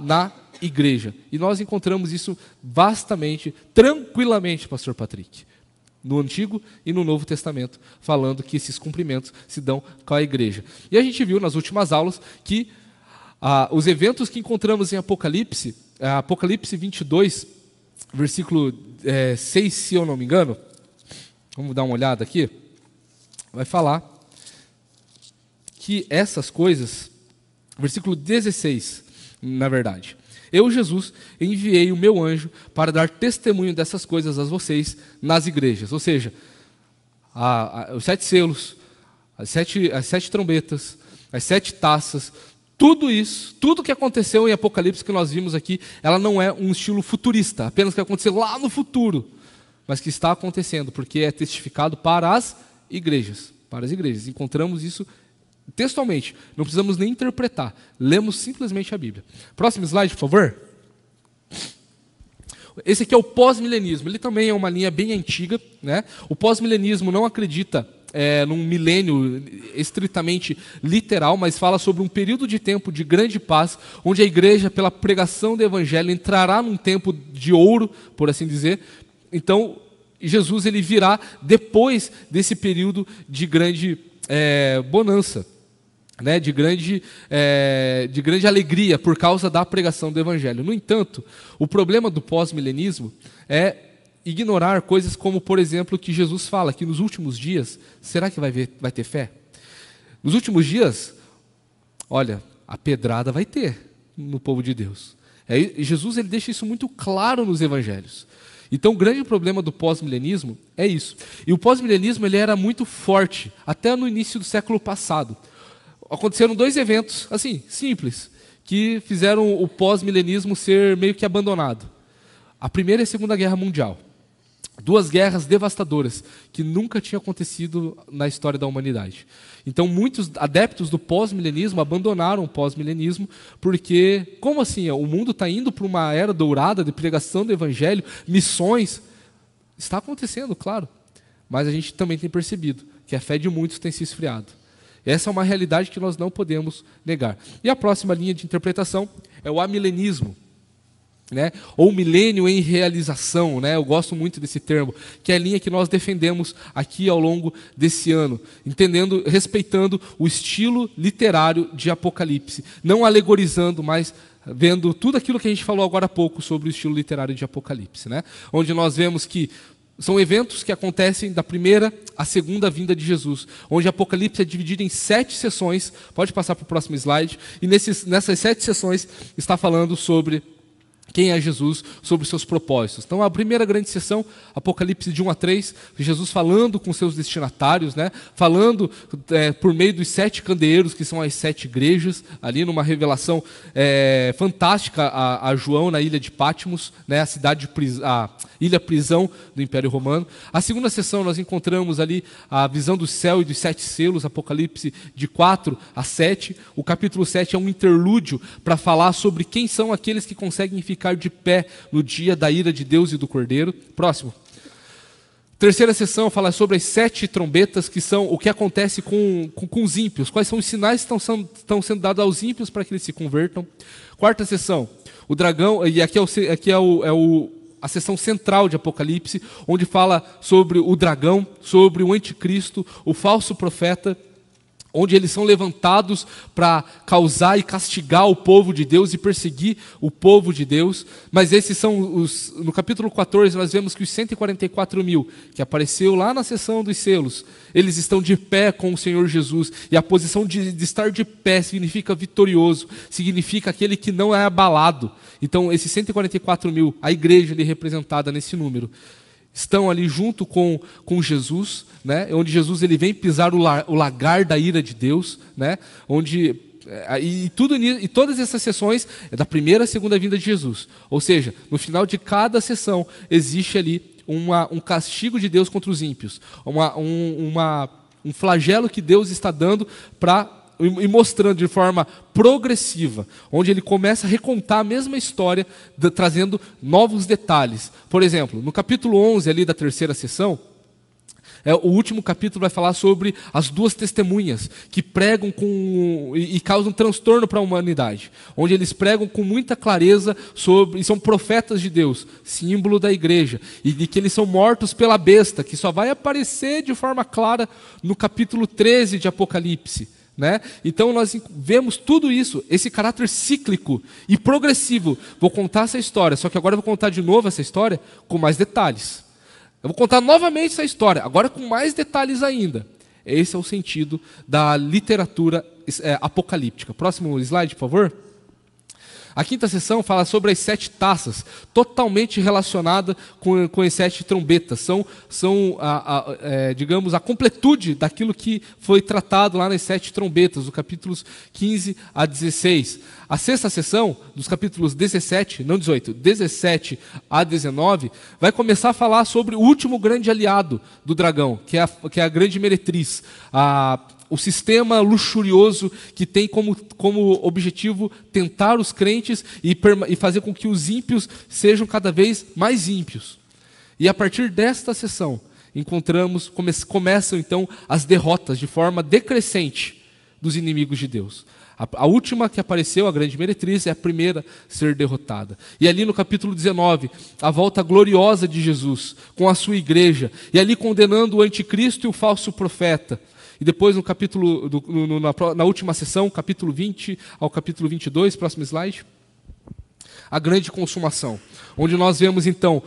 na igreja. E nós encontramos isso vastamente, tranquilamente, pastor Patrick, no Antigo e no Novo Testamento, falando que esses cumprimentos se dão com a igreja. E a gente viu nas últimas aulas que os eventos que encontramos em Apocalipse, Apocalipse 22, versículo 6, se eu não me engano, vamos dar uma olhada aqui, vai falar que essas coisas, versículo 16, na verdade, eu, Jesus, enviei o meu anjo para dar testemunho dessas coisas a vocês nas igrejas. Ou seja, os 7 selos, as 7 trombetas, as 7 taças, tudo isso, tudo que aconteceu em Apocalipse que nós vimos aqui, ela não é um estilo futurista, apenas que aconteceu lá no futuro, mas que está acontecendo, porque é testificado para as igrejas. Para as igrejas. Encontramos isso textualmente, não precisamos nem interpretar, lemos simplesmente a Bíblia. Próximo slide, por favor. Esse aqui é o pós-milenismo, ele também é uma linha bem antiga, né? O pós-milenismo não acredita num milênio estritamente literal, mas fala sobre um período de tempo de grande paz, onde a igreja, pela pregação do evangelho, entrará num tempo de ouro, por assim dizer. Então, Jesus ele virá depois desse período de grande bonança, né, de grande alegria por causa da pregação do evangelho. No entanto, o problema do pós-milenismo é ignorar coisas como, por exemplo, que Jesus fala que nos últimos dias, será que vai ter fé? Nos últimos dias, olha, a pedrada vai ter no povo de Deus. Jesus ele deixa isso muito claro nos evangelhos. Então, o grande problema do pós-milenismo é isso. E o pós-milenismo ele era muito forte, até no início do século passado. Aconteceram 2 eventos, assim, simples, que fizeram o pós-milenismo ser meio que abandonado. A Primeira e a Segunda Guerra Mundial. Duas guerras devastadoras que nunca tinham acontecido na história da humanidade. Então, muitos adeptos do pós-milenismo abandonaram o pós-milenismo porque, como assim? O mundo está indo para uma era dourada de pregação do evangelho, missões. Está acontecendo, claro. Mas a gente também tem percebido que a fé de muitos tem se esfriado. Essa é uma realidade que nós não podemos negar. E a próxima linha de interpretação é o amilenismo. Né? Ou milênio em realização, né? Eu gosto muito desse termo, que é a linha que nós defendemos aqui ao longo desse ano, entendendo, respeitando o estilo literário de Apocalipse, não alegorizando, mas vendo tudo aquilo que a gente falou agora há pouco sobre o estilo literário de Apocalipse, né? Onde nós vemos que são eventos que acontecem da primeira à segunda vinda de Jesus, onde Apocalipse é dividido em 7 sessões, pode passar para o próximo slide, e nessas 7 sessões está falando sobre quem é Jesus, sobre os seus propósitos. Então, a primeira grande sessão, Apocalipse de 1 a 3, Jesus falando com seus destinatários, né? Falando por meio dos 7 candeeiros, que são as 7 igrejas, ali numa revelação fantástica a João na ilha de Patmos, né? A ilha prisão do Império Romano. A segunda sessão nós encontramos ali a visão do céu e dos 7 selos, Apocalipse de 4 a 7. O capítulo 7 é um interlúdio para falar sobre quem são aqueles que conseguem ficar de pé no dia da ira de Deus e do Cordeiro. Próximo. Terceira sessão fala sobre as 7 trombetas, que são o que acontece com os ímpios. Quais são os sinais que estão sendo dados aos ímpios para que eles se convertam. Quarta sessão, o dragão, e aqui a sessão central de Apocalipse, onde fala sobre o dragão, sobre o anticristo, o falso profeta, onde eles são levantados para causar e castigar o povo de Deus e perseguir o povo de Deus. Mas esses são no capítulo 14 nós vemos que os 144.000, que apareceu lá na sessão dos selos, eles estão de pé com o Senhor Jesus, e a posição de estar de pé significa vitorioso, significa aquele que não é abalado. Então esses 144.000, a igreja ali representada nesse número, estão ali junto com Jesus, né? Onde Jesus ele vem pisar o lagar da ira de Deus, né? E todas essas sessões é da primeira à segunda vinda de Jesus. Ou seja, no final de cada sessão existe ali um castigo de Deus contra os ímpios, um flagelo que Deus está dando e mostrando de forma progressiva, onde ele começa a recontar a mesma história, trazendo novos detalhes. Por exemplo, no capítulo 11 ali da terceira sessão, o último capítulo vai falar sobre as 2 testemunhas que pregam e causam transtorno para a humanidade, onde eles pregam com muita clareza e são profetas de Deus, símbolo da igreja, e de que eles são mortos pela besta, que só vai aparecer de forma clara no capítulo 13 de Apocalipse. Né? Então nós vemos tudo isso, esse caráter cíclico e progressivo. Vou contar essa história, só que agora eu vou contar de novo essa história com mais detalhes. Eu vou contar novamente essa história, agora com mais detalhes ainda. Esse é o sentido da literatura apocalíptica. Próximo slide, por favor. A quinta sessão fala sobre as 7 taças, totalmente relacionada com as 7 trombetas. Digamos, a completude daquilo que foi tratado lá nas 7 trombetas, dos capítulos 15 a 16. A sexta sessão, dos capítulos 17 a 19, vai começar a falar sobre o último grande aliado do dragão, que é a grande meretriz, o sistema luxurioso que tem como objetivo tentar os crentes e fazer com que os ímpios sejam cada vez mais ímpios. E a partir desta sessão, começam então as derrotas de forma decrescente dos inimigos de Deus. A última que apareceu, a grande meretriz, é a primeira a ser derrotada. E ali no capítulo 19, a volta gloriosa de Jesus com a sua igreja, e ali condenando o anticristo e o falso profeta. E depois na última sessão, capítulo 20 ao capítulo 22, próximo slide, a grande consumação, onde nós vemos então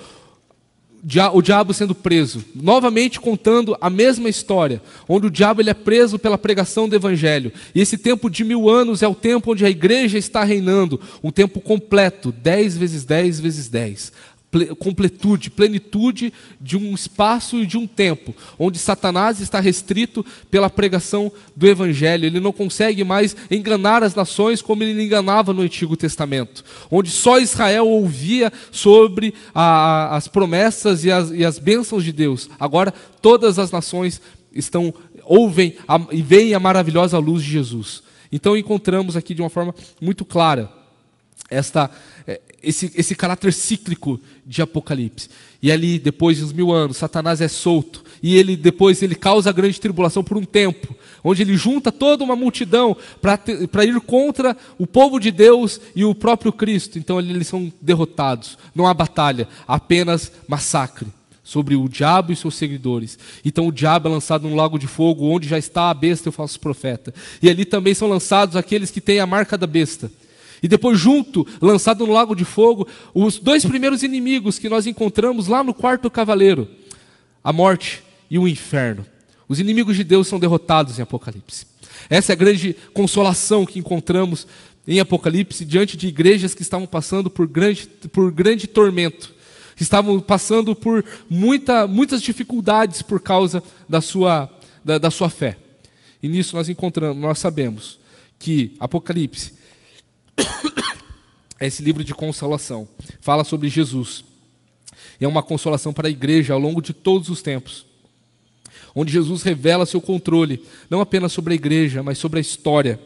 o diabo sendo preso, novamente contando a mesma história, onde o diabo ele é preso pela pregação do evangelho, e esse tempo de 1000 anos é o tempo onde a igreja está reinando, um tempo completo, 10 vezes 10 vezes 10, completude, plenitude de um espaço e de um tempo, onde Satanás está restrito pela pregação do Evangelho. Ele não consegue mais enganar as nações como ele enganava no Antigo Testamento, onde só Israel ouvia sobre as promessas e as bênçãos de Deus. Agora todas as nações ouvem e veem a maravilhosa luz de Jesus. Então encontramos aqui de uma forma muito clara esse caráter cíclico de Apocalipse. E ali, depois de uns 1000 anos, Satanás é solto. E depois ele causa a grande tribulação por um tempo, onde ele junta toda uma multidão para ir contra o povo de Deus e o próprio Cristo. Então eles são derrotados. Não há batalha, apenas massacre sobre o diabo e seus seguidores. Então o diabo é lançado num lago de fogo, onde já está a besta e o falso profeta. E ali também são lançados aqueles que têm a marca da besta. E depois lançado no lago de fogo, os 2 primeiros inimigos que nós encontramos lá no 4º cavaleiro, a morte e o inferno. Os inimigos de Deus são derrotados em Apocalipse. Essa é a grande consolação que encontramos em Apocalipse, diante de igrejas que estavam passando por grande tormento, que estavam passando por muitas dificuldades por causa da sua fé. E nisso nós sabemos que Apocalipse é esse livro de consolação. Fala sobre Jesus. E é uma consolação para a igreja ao longo de todos os tempos, onde Jesus revela seu controle, não apenas sobre a igreja, mas sobre a história,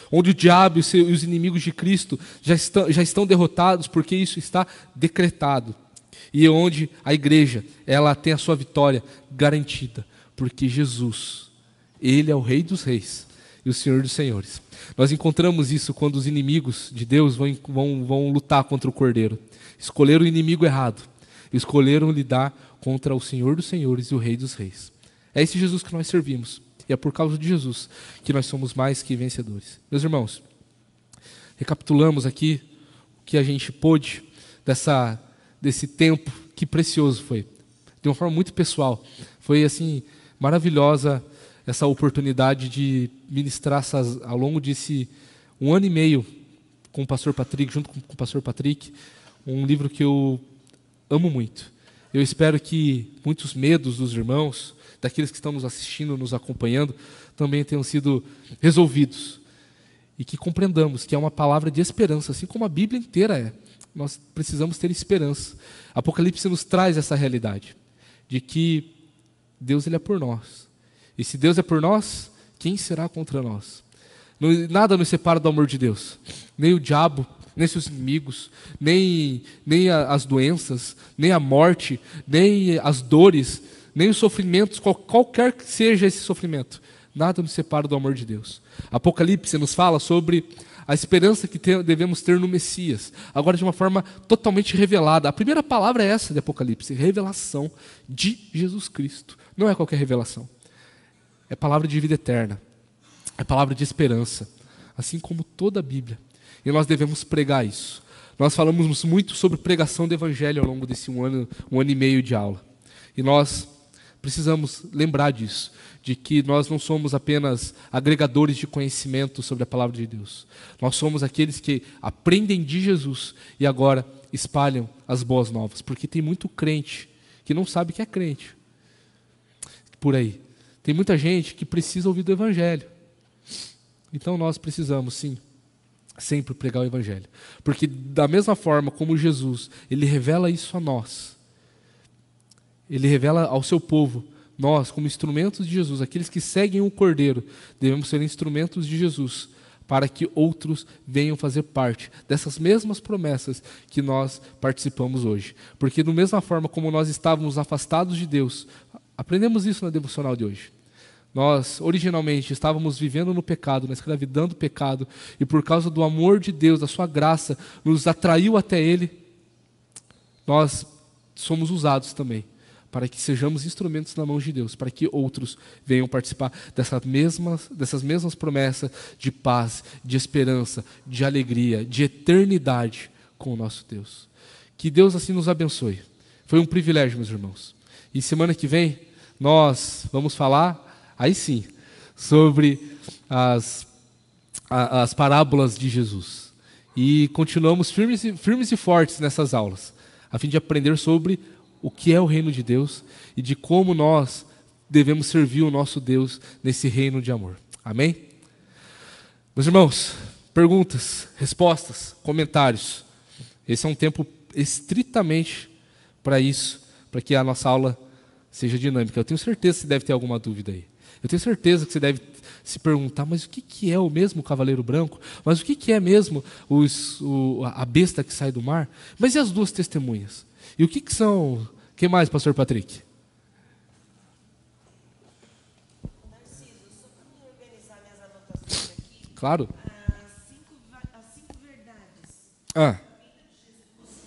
onde o diabo e os inimigos de Cristo já estão derrotados, porque isso está decretado. E onde a igreja, ela tem a sua vitória garantida, porque Jesus, Ele é o Rei dos Reis e o Senhor dos Senhores. Nós encontramos isso quando os inimigos de Deus vão lutar contra o Cordeiro. Escolheram o inimigo errado. Escolheram lidar contra o Senhor dos Senhores e o Rei dos Reis. É esse Jesus que nós servimos. E é por causa de Jesus que nós somos mais que vencedores. Meus irmãos, recapitulamos aqui o que a gente pôde desse tempo, que precioso foi. De uma forma muito pessoal. Foi assim, maravilhosa essa oportunidade de ministrar ao longo desse 1 ano e meio com o pastor Patrick, junto com o pastor Patrick, um livro que eu amo muito. Eu espero que muitos medos dos irmãos, daqueles que estão nos assistindo, nos acompanhando, também tenham sido resolvidos. E que compreendamos que é uma palavra de esperança, assim como a Bíblia inteira é. Nós precisamos ter esperança. Apocalipse nos traz essa realidade, de que Deus ele é por nós. E se Deus é por nós, quem será contra nós? Nada nos separa do amor de Deus. Nem o diabo, nem seus inimigos, nem as doenças, nem a morte, nem as dores, nem os sofrimentos, qualquer que seja esse sofrimento. Nada nos separa do amor de Deus. Apocalipse nos fala sobre a esperança que devemos ter no Messias, agora de uma forma totalmente revelada. A primeira palavra é essa de Apocalipse, revelação de Jesus Cristo. Não é qualquer revelação. É palavra de vida eterna. É palavra de esperança. Assim como toda a Bíblia. E nós devemos pregar isso. Nós falamos muito sobre pregação do Evangelho ao longo desse um ano e meio de aula. E nós precisamos lembrar disso. De que nós não somos apenas agregadores de conhecimento sobre a palavra de Deus. Nós somos aqueles que aprendem de Jesus e agora espalham as boas novas. Porque tem muito crente que não sabe que é crente. Por aí. Tem muita gente que precisa ouvir do Evangelho. Então nós precisamos, sim, sempre pregar o Evangelho. Porque da mesma forma como Jesus, Ele revela isso a nós. Ele revela ao seu povo. Nós, como instrumentos de Jesus, aqueles que seguem o Cordeiro, devemos ser instrumentos de Jesus para que outros venham fazer parte dessas mesmas promessas que nós participamos hoje. Porque da mesma forma como nós estávamos afastados de Deus, aprendemos isso na devocional de hoje. Nós, originalmente, estávamos vivendo no pecado, na escravidão do pecado, e por causa do amor de Deus, da sua graça, nos atraiu até Ele, nós somos usados também, para que sejamos instrumentos na mão de Deus, para que outros venham participar dessas mesmas promessas de paz, de esperança, de alegria, de eternidade com o nosso Deus. Que Deus assim nos abençoe. Foi um privilégio, meus irmãos. E semana que vem, nós vamos falar, aí sim, sobre as parábolas de Jesus. E continuamos firmes e fortes nessas aulas. a fim de aprender sobre o que é o reino de Deus e de como nós devemos servir o nosso Deus nesse reino de amor. Amém? Meus irmãos, perguntas, respostas, comentários. Esse é um tempo estritamente para isso, para que a nossa aula seja dinâmica. Eu tenho certeza que você deve ter alguma dúvida aí. Eu tenho certeza que você deve se perguntar, mas o que é o mesmo cavaleiro branco? Mas o que é mesmo a besta que sai do mar? Mas e as duas testemunhas? E o que são... O que mais, pastor Patrick? Narciso, só para me organizar minhas anotações aqui. Claro. As 5 verdades. Ah.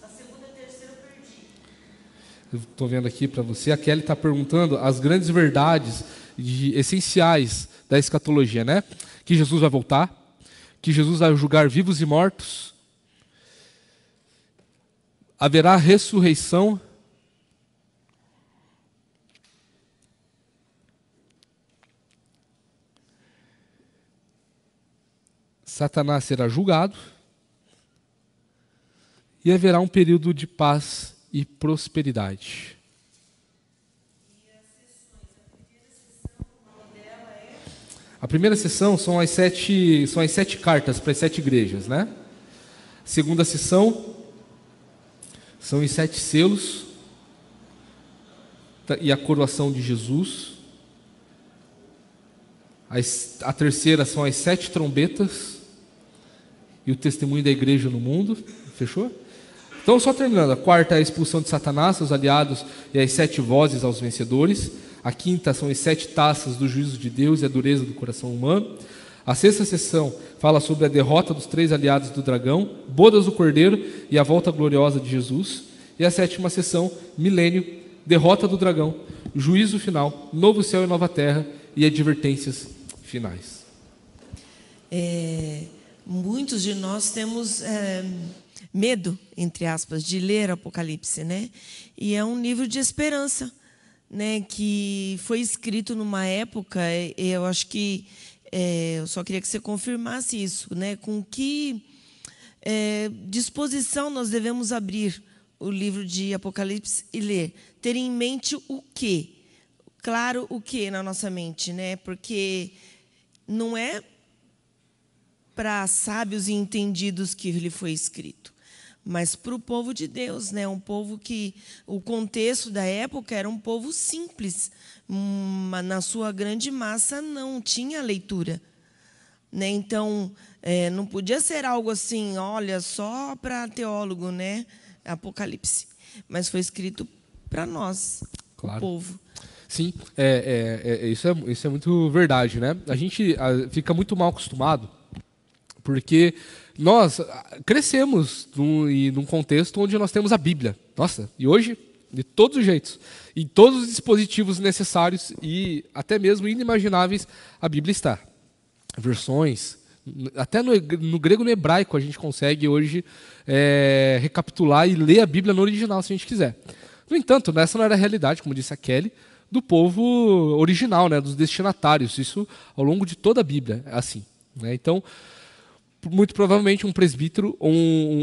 A segunda e a terceira eu perdi. Eu estou vendo aqui para você, a Kelly está perguntando as grandes verdades essenciais da escatologia, né? Que Jesus vai voltar, que Jesus vai julgar vivos e mortos, haverá ressurreição, Satanás será julgado e haverá um período de paz e prosperidade. A primeira sessão são as sete cartas para as 7 igrejas, né? A segunda sessão são os 7 selos e a coroação de Jesus. A terceira são as 7 trombetas e o testemunho da igreja no mundo. Fechou? Então, só terminando. A quarta é a expulsão de Satanás, seus aliados, e as 7 vozes aos vencedores. A quinta são as 7 taças do juízo de Deus e a dureza do coração humano. A sexta sessão fala sobre a derrota dos 3 aliados do dragão, bodas do cordeiro e a volta gloriosa de Jesus. E a sétima sessão, milênio, derrota do dragão, juízo final, novo céu e nova terra e advertências finais. Muitos de nós temos medo, entre aspas, de ler Apocalipse, né? E é um livro de esperança, né? Que foi escrito numa época, eu acho que eu só queria que você confirmasse isso, né? Com que disposição nós devemos abrir o livro de Apocalipse e ler? Ter em mente o quê? Claro, o quê na nossa mente, né? Porque não é para sábios e entendidos que ele foi escrito, mas para o povo de Deus, né? Um povo que o contexto da época era um povo simples, na sua grande massa não tinha leitura, né? Então não podia ser algo assim, olha, só para teólogo, né? Apocalipse, mas foi escrito para nós, claro, o povo. Sim, isso é muito verdade, né? A gente fica muito mal acostumado, porque nós crescemos num contexto onde nós temos a Bíblia. Nossa, e hoje, de todos os jeitos, em todos os dispositivos necessários e até mesmo inimagináveis, a Bíblia está. Versões, até no grego e no hebraico a gente consegue hoje recapitular e ler a Bíblia no original, se a gente quiser. No entanto, essa não era a realidade, como disse a Kelly, do povo original, né, dos destinatários. Isso ao longo de toda a Bíblia é assim, né? Então, muito provavelmente um presbítero ou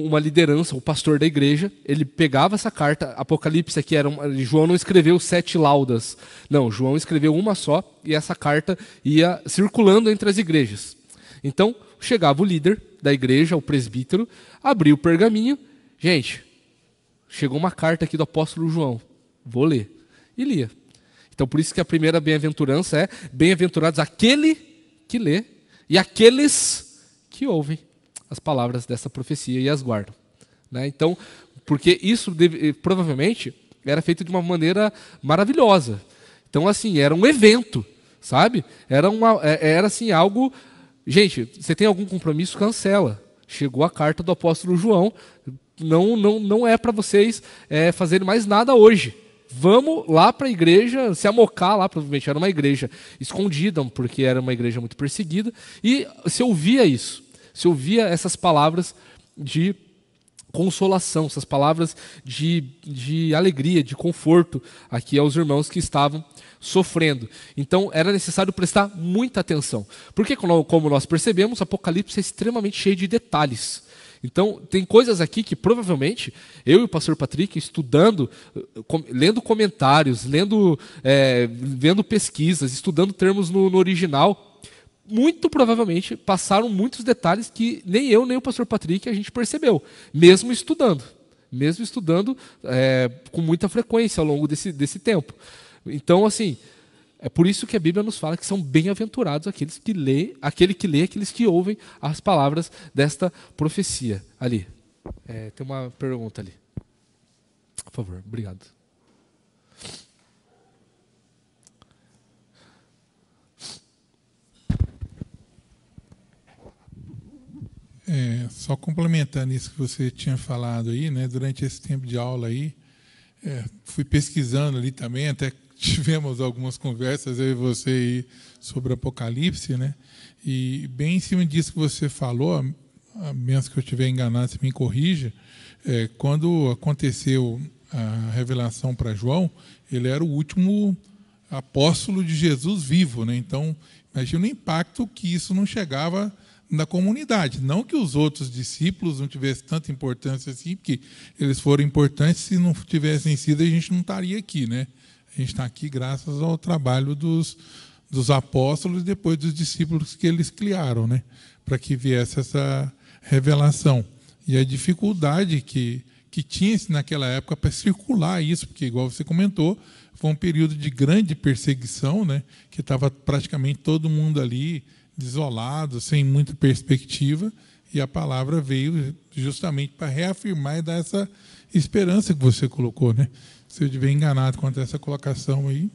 uma liderança, o pastor da igreja, ele pegava essa carta, Apocalipse aqui João não escreveu 7 laudas, não, João escreveu uma só e essa carta ia circulando entre as igrejas. Então, chegava o líder da igreja, o presbítero, abria o pergaminho, gente, chegou uma carta aqui do apóstolo João, vou ler, e lia. Então, por isso que a primeira bem-aventurança é bem-aventurados aquele que lê e aqueles que ouvem as palavras dessa profecia e as guardam, né? Então, porque isso provavelmente era feito de uma maneira maravilhosa. Então, assim, era um evento, sabe? Era assim, algo... Gente, você tem algum compromisso? Cancela. Chegou a carta do apóstolo João, não é para vocês fazerem mais nada hoje. Vamos lá para a igreja, se amocar lá, provavelmente era uma igreja escondida, porque era uma igreja muito perseguida, e se ouvia isso, se ouvia essas palavras de consolação, essas palavras de alegria, de conforto aqui aos irmãos que estavam sofrendo. Então era necessário prestar muita atenção, porque como nós percebemos, Apocalipse é extremamente cheio de detalhes. Então, tem coisas aqui que provavelmente eu e o pastor Patrick, estudando, lendo comentários, vendo pesquisas, estudando termos no original, muito provavelmente passaram muitos detalhes que nem eu nem o pastor Patrick a gente percebeu, mesmo estudando com muita frequência ao longo desse tempo. Então, assim, é por isso que a Bíblia nos fala que são bem-aventurados aquele que lê, aqueles que ouvem as palavras desta profecia. Ali, tem uma pergunta ali. Por favor, obrigado. Só complementando isso que você tinha falado aí, né, durante esse tempo de aula aí, fui pesquisando ali também, até tivemos algumas conversas, eu e você, aí, sobre Apocalipse, né, e bem em cima disso que você falou, a menos que eu estiver enganado, você me corrija, quando aconteceu a revelação para João, ele era o último apóstolo de Jesus vivo, né, então imagina o impacto que isso não chegava na comunidade. Não que os outros discípulos não tivessem tanta importância assim, porque eles foram importantes, se não tivessem sido, a gente não estaria aqui, né? A gente está aqui graças ao trabalho dos apóstolos e depois dos discípulos que eles criaram, né? Para que viesse essa revelação. E a dificuldade que tinha naquela época para circular isso, porque, igual você comentou, foi um período de grande perseguição, né? Que estava praticamente todo mundo ali desolado, sem muita perspectiva, e a palavra veio justamente para reafirmar e dar essa esperança que você colocou, né? Se eu estiver enganado quanto a essa colocação aí.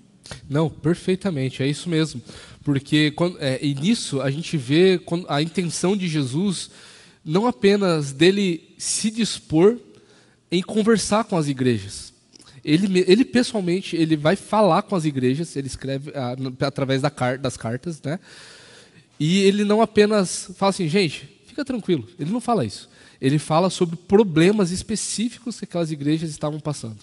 Não, perfeitamente, é isso mesmo. Porque e nisso a gente vê a intenção de Jesus, não apenas dele se dispor em conversar com as igrejas. Ele pessoalmente, ele vai falar com as igrejas, ele escreve através das cartas, né? E ele não apenas fala assim, gente, fica tranquilo. Ele não fala isso. Ele fala sobre problemas específicos que aquelas igrejas estavam passando.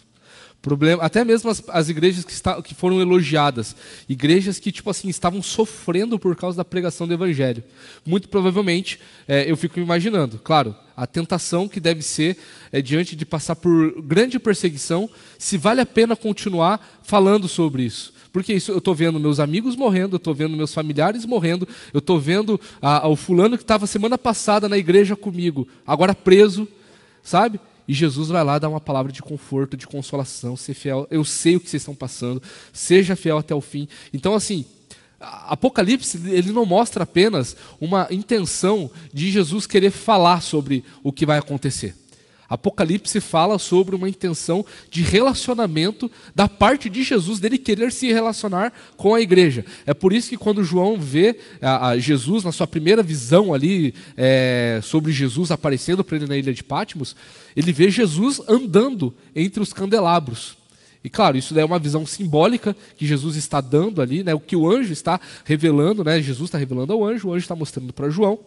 Até mesmo as igrejas que foram elogiadas. Igrejas que, tipo assim, estavam sofrendo por causa da pregação do evangelho. Muito provavelmente, eu fico imaginando, claro, a tentação que deve ser, diante de passar por grande perseguição, se vale a pena continuar falando sobre isso. Porque isso, eu estou vendo meus amigos morrendo, eu estou vendo meus familiares morrendo, eu estou vendo o fulano que estava semana passada na igreja comigo, agora preso, sabe? E Jesus vai lá dar uma palavra de conforto, de consolação, ser fiel, eu sei o que vocês estão passando, seja fiel até o fim. Então, assim, Apocalipse, ele não mostra apenas uma intenção de Jesus querer falar sobre o que vai acontecer. Apocalipse fala sobre uma intenção de relacionamento da parte de Jesus, dele querer se relacionar com a igreja. É por isso que quando João vê Jesus, na sua primeira visão ali, sobre Jesus aparecendo para ele na ilha de Patmos, ele vê Jesus andando entre os candelabros. E claro, isso daí é uma visão simbólica que Jesus está dando ali, né, o que o anjo está revelando, né, Jesus está revelando ao anjo, o anjo está mostrando para João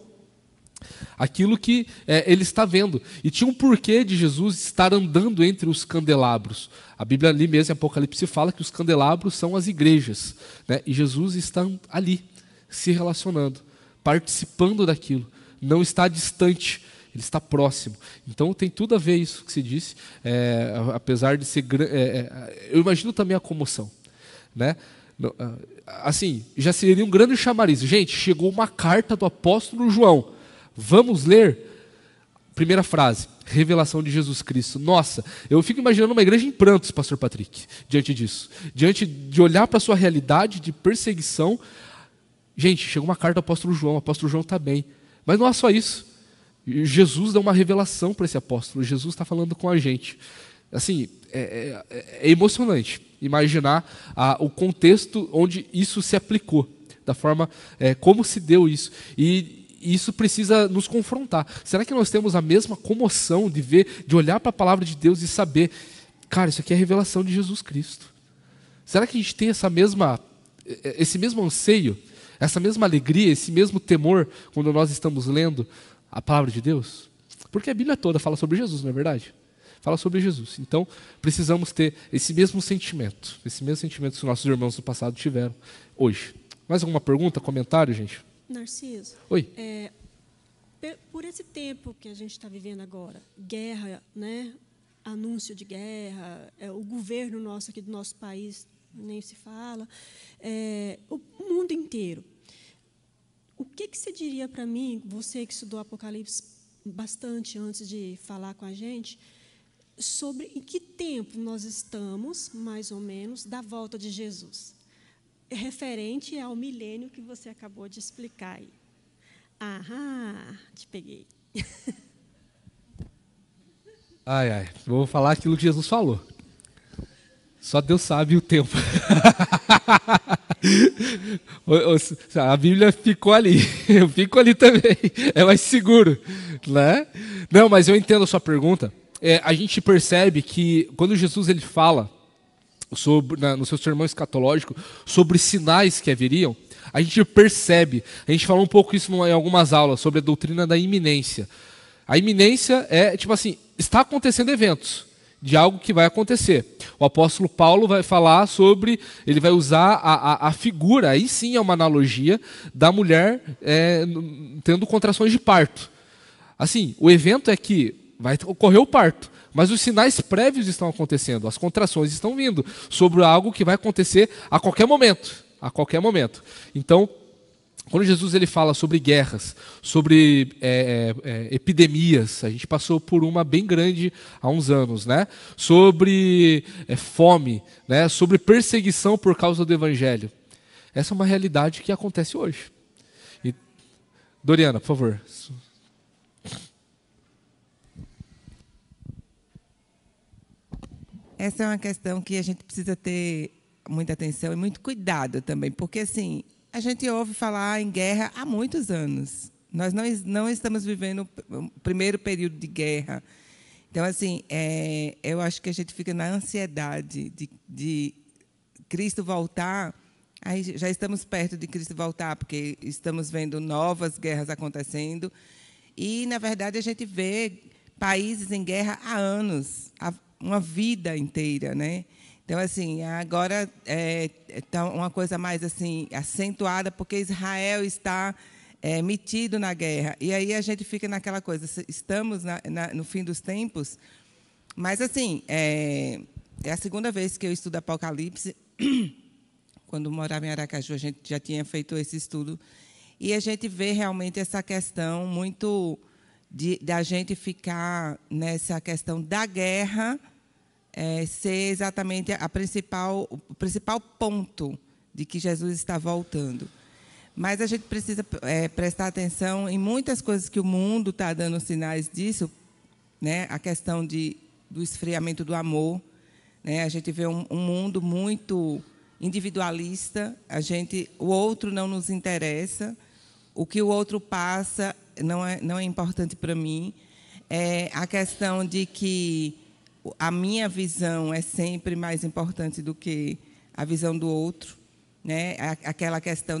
aquilo que ele está vendo. E tinha um porquê de Jesus estar andando entre os candelabros. A Bíblia ali mesmo, em Apocalipse, fala que os candelabros são as igrejas, né? E Jesus está ali, se relacionando, participando daquilo. Não está distante, ele está próximo. Então tem tudo a ver isso que se disse, apesar de ser... eu imagino também a comoção, né? Assim, já seria um grande chamariz. Gente, chegou uma carta do apóstolo João. Vamos ler? Primeira frase, revelação de Jesus Cristo. Nossa, eu fico imaginando uma igreja em prantos, pastor Patrick, diante disso. Diante de olhar para a sua realidade de perseguição. Gente, chegou uma carta do apóstolo João, o apóstolo João está bem. Mas não é só isso. Jesus dá uma revelação para esse apóstolo, Jesus está falando com a gente. Assim, é emocionante imaginar o contexto onde isso se aplicou, da forma como se deu isso. E isso precisa nos confrontar. Será que nós temos a mesma comoção de ver, de olhar para a palavra de Deus e saber, cara, isso aqui é a revelação de Jesus Cristo? Será que a gente tem esse mesmo anseio, essa mesma alegria, esse mesmo temor quando nós estamos lendo a palavra de Deus? Porque a Bíblia toda fala sobre Jesus, não é verdade? Fala sobre Jesus. Então, precisamos ter esse mesmo sentimento que os nossos irmãos do passado tiveram hoje. Mais alguma pergunta, comentário, gente? Narciso. Oi. por esse tempo que a gente está vivendo agora, guerra, né? Anúncio de guerra, o governo nosso aqui do nosso país nem se fala, o mundo inteiro. O que você diria para mim, você que estudou Apocalipse bastante antes de falar com a gente, sobre em que tempo nós estamos, mais ou menos, da volta de Jesus? Referente ao milênio que você acabou de explicar aí. Aham, te peguei. Ai, vou falar aquilo que Jesus falou. Só Deus sabe o tempo. A Bíblia ficou ali. Eu fico ali também. É mais seguro, né? Não, mas eu entendo a sua pergunta. A gente percebe que quando Jesus ele fala no seu sermão escatológico sobre sinais que haveriam, a gente percebe. A gente falou um pouco isso em algumas aulas sobre a doutrina da iminência. A iminência é tipo assim, está acontecendo eventos de algo que vai acontecer. O apóstolo Paulo vai falar sobre, ele vai usar a figura, aí sim é uma analogia, da mulher tendo contrações de parto. Assim, o evento é que vai ocorrer o parto, mas os sinais prévios estão acontecendo, as contrações estão vindo, sobre algo que vai acontecer a qualquer momento. A qualquer momento. Então, quando Jesus ele fala sobre guerras, sobre epidemias, a gente passou por uma bem grande há uns anos, né? Sobre fome, né? Sobre perseguição por causa do evangelho. Essa é uma realidade que acontece hoje. E, Doriana, por favor. Essa é uma questão que a gente precisa ter muita atenção e muito cuidado também, porque assim, a gente ouve falar em guerra há muitos anos. Nós não estamos vivendo o primeiro período de guerra. Então, assim, eu acho que a gente fica na ansiedade de Cristo voltar. Aí já estamos perto de Cristo voltar, porque estamos vendo novas guerras acontecendo. E, na verdade, a gente vê países em guerra há anos, há uma vida inteira, né? Então, assim, agora tá uma coisa mais assim acentuada, porque Israel está metido na guerra. E aí a gente fica naquela coisa, estamos no fim dos tempos, mas, assim, é a segunda vez que eu estudo Apocalipse. Quando morava em Aracaju, a gente já tinha feito esse estudo, e a gente vê realmente essa questão muito da gente ficar nessa questão da guerra, ser exatamente o principal ponto de que Jesus está voltando. Mas a gente precisa prestar atenção em muitas coisas que o mundo está dando sinais disso, né? A questão do esfriamento do amor, né? A gente vê um mundo muito individualista, o outro não nos interessa, o que o outro passa não é importante para mim. A questão de que a minha visão é sempre mais importante do que a visão do outro, né? Aquela questão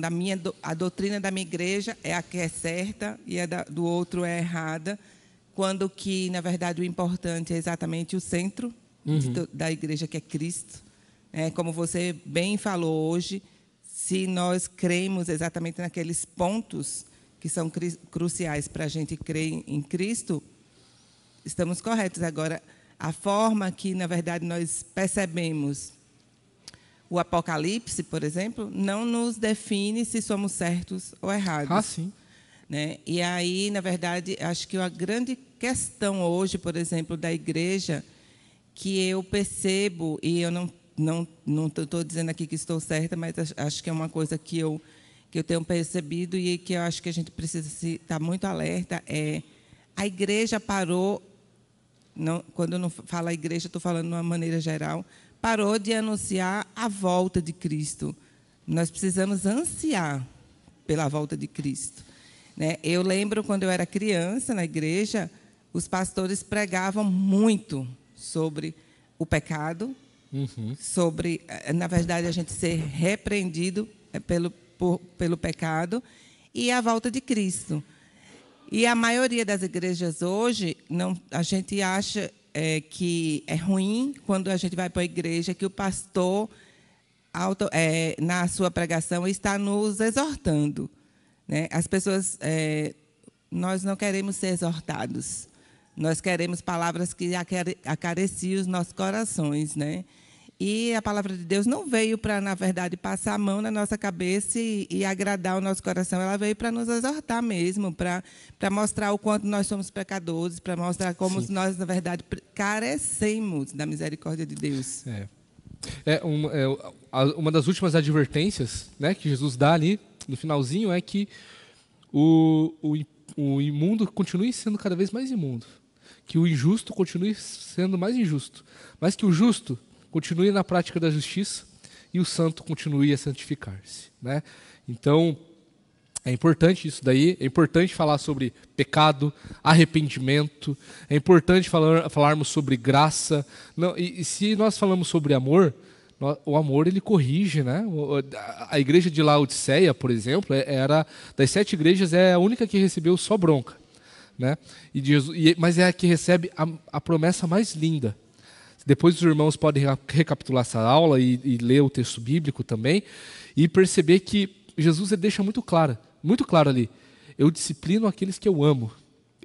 a doutrina da minha igreja é a que é certa e a do outro é errada, quando que, na verdade, o importante é exatamente o centro da igreja, que é Cristo. Como você bem falou hoje, se nós cremos exatamente naqueles pontos que são cruciais para a gente crer em Cristo, estamos corretos. Agora, a forma que, na verdade, nós percebemos o Apocalipse, por exemplo, não nos define se somos certos ou errados. Ah, sim. Né? E aí, na verdade, acho que a grande questão hoje, por exemplo, da igreja, que eu percebo, e eu não estou dizendo aqui que estou certa, mas acho que é uma coisa que eu tenho percebido e que eu acho que a gente precisa estar muito alerta, a igreja parou. Quando eu não falo a igreja, estou falando de uma maneira geral, parou de anunciar a volta de Cristo. Nós precisamos ansiar pela volta de Cristo, né? Eu lembro, quando eu era criança, na igreja, os pastores pregavam muito sobre o pecado, sobre, na verdade, a gente ser repreendido pelo pecado e a volta de Cristo. E a maioria das igrejas hoje, a gente acha que é ruim quando a gente vai para a igreja que o pastor, na sua pregação, está nos exortando, né? As pessoas nós não queremos ser exortados. Nós queremos palavras que acariciem os nossos corações, né? E a palavra de Deus não veio para, na verdade, passar a mão na nossa cabeça e agradar o nosso coração. Ela veio para nos exortar mesmo, para mostrar o quanto nós somos pecadores, para mostrar como nós, na verdade, carecemos da misericórdia de Deus. Uma das últimas advertências, né, que Jesus dá ali no finalzinho é que o imundo continue sendo cada vez mais imundo, que o injusto continue sendo mais injusto, mas que o justo continue na prática da justiça e o santo continue a santificar-se, né? Então, é importante isso daí, é importante falar sobre pecado, arrependimento, é importante falarmos sobre graça. Não, e se nós falamos sobre amor, o amor ele corrige, né? A igreja de Laodiceia, por exemplo, era das 7 igrejas, é a única que recebeu só bronca, né? Mas é a que recebe a promessa mais linda. Depois os irmãos podem recapitular essa aula e ler o texto bíblico também e perceber que Jesus deixa muito claro ali: eu disciplino aqueles que eu amo.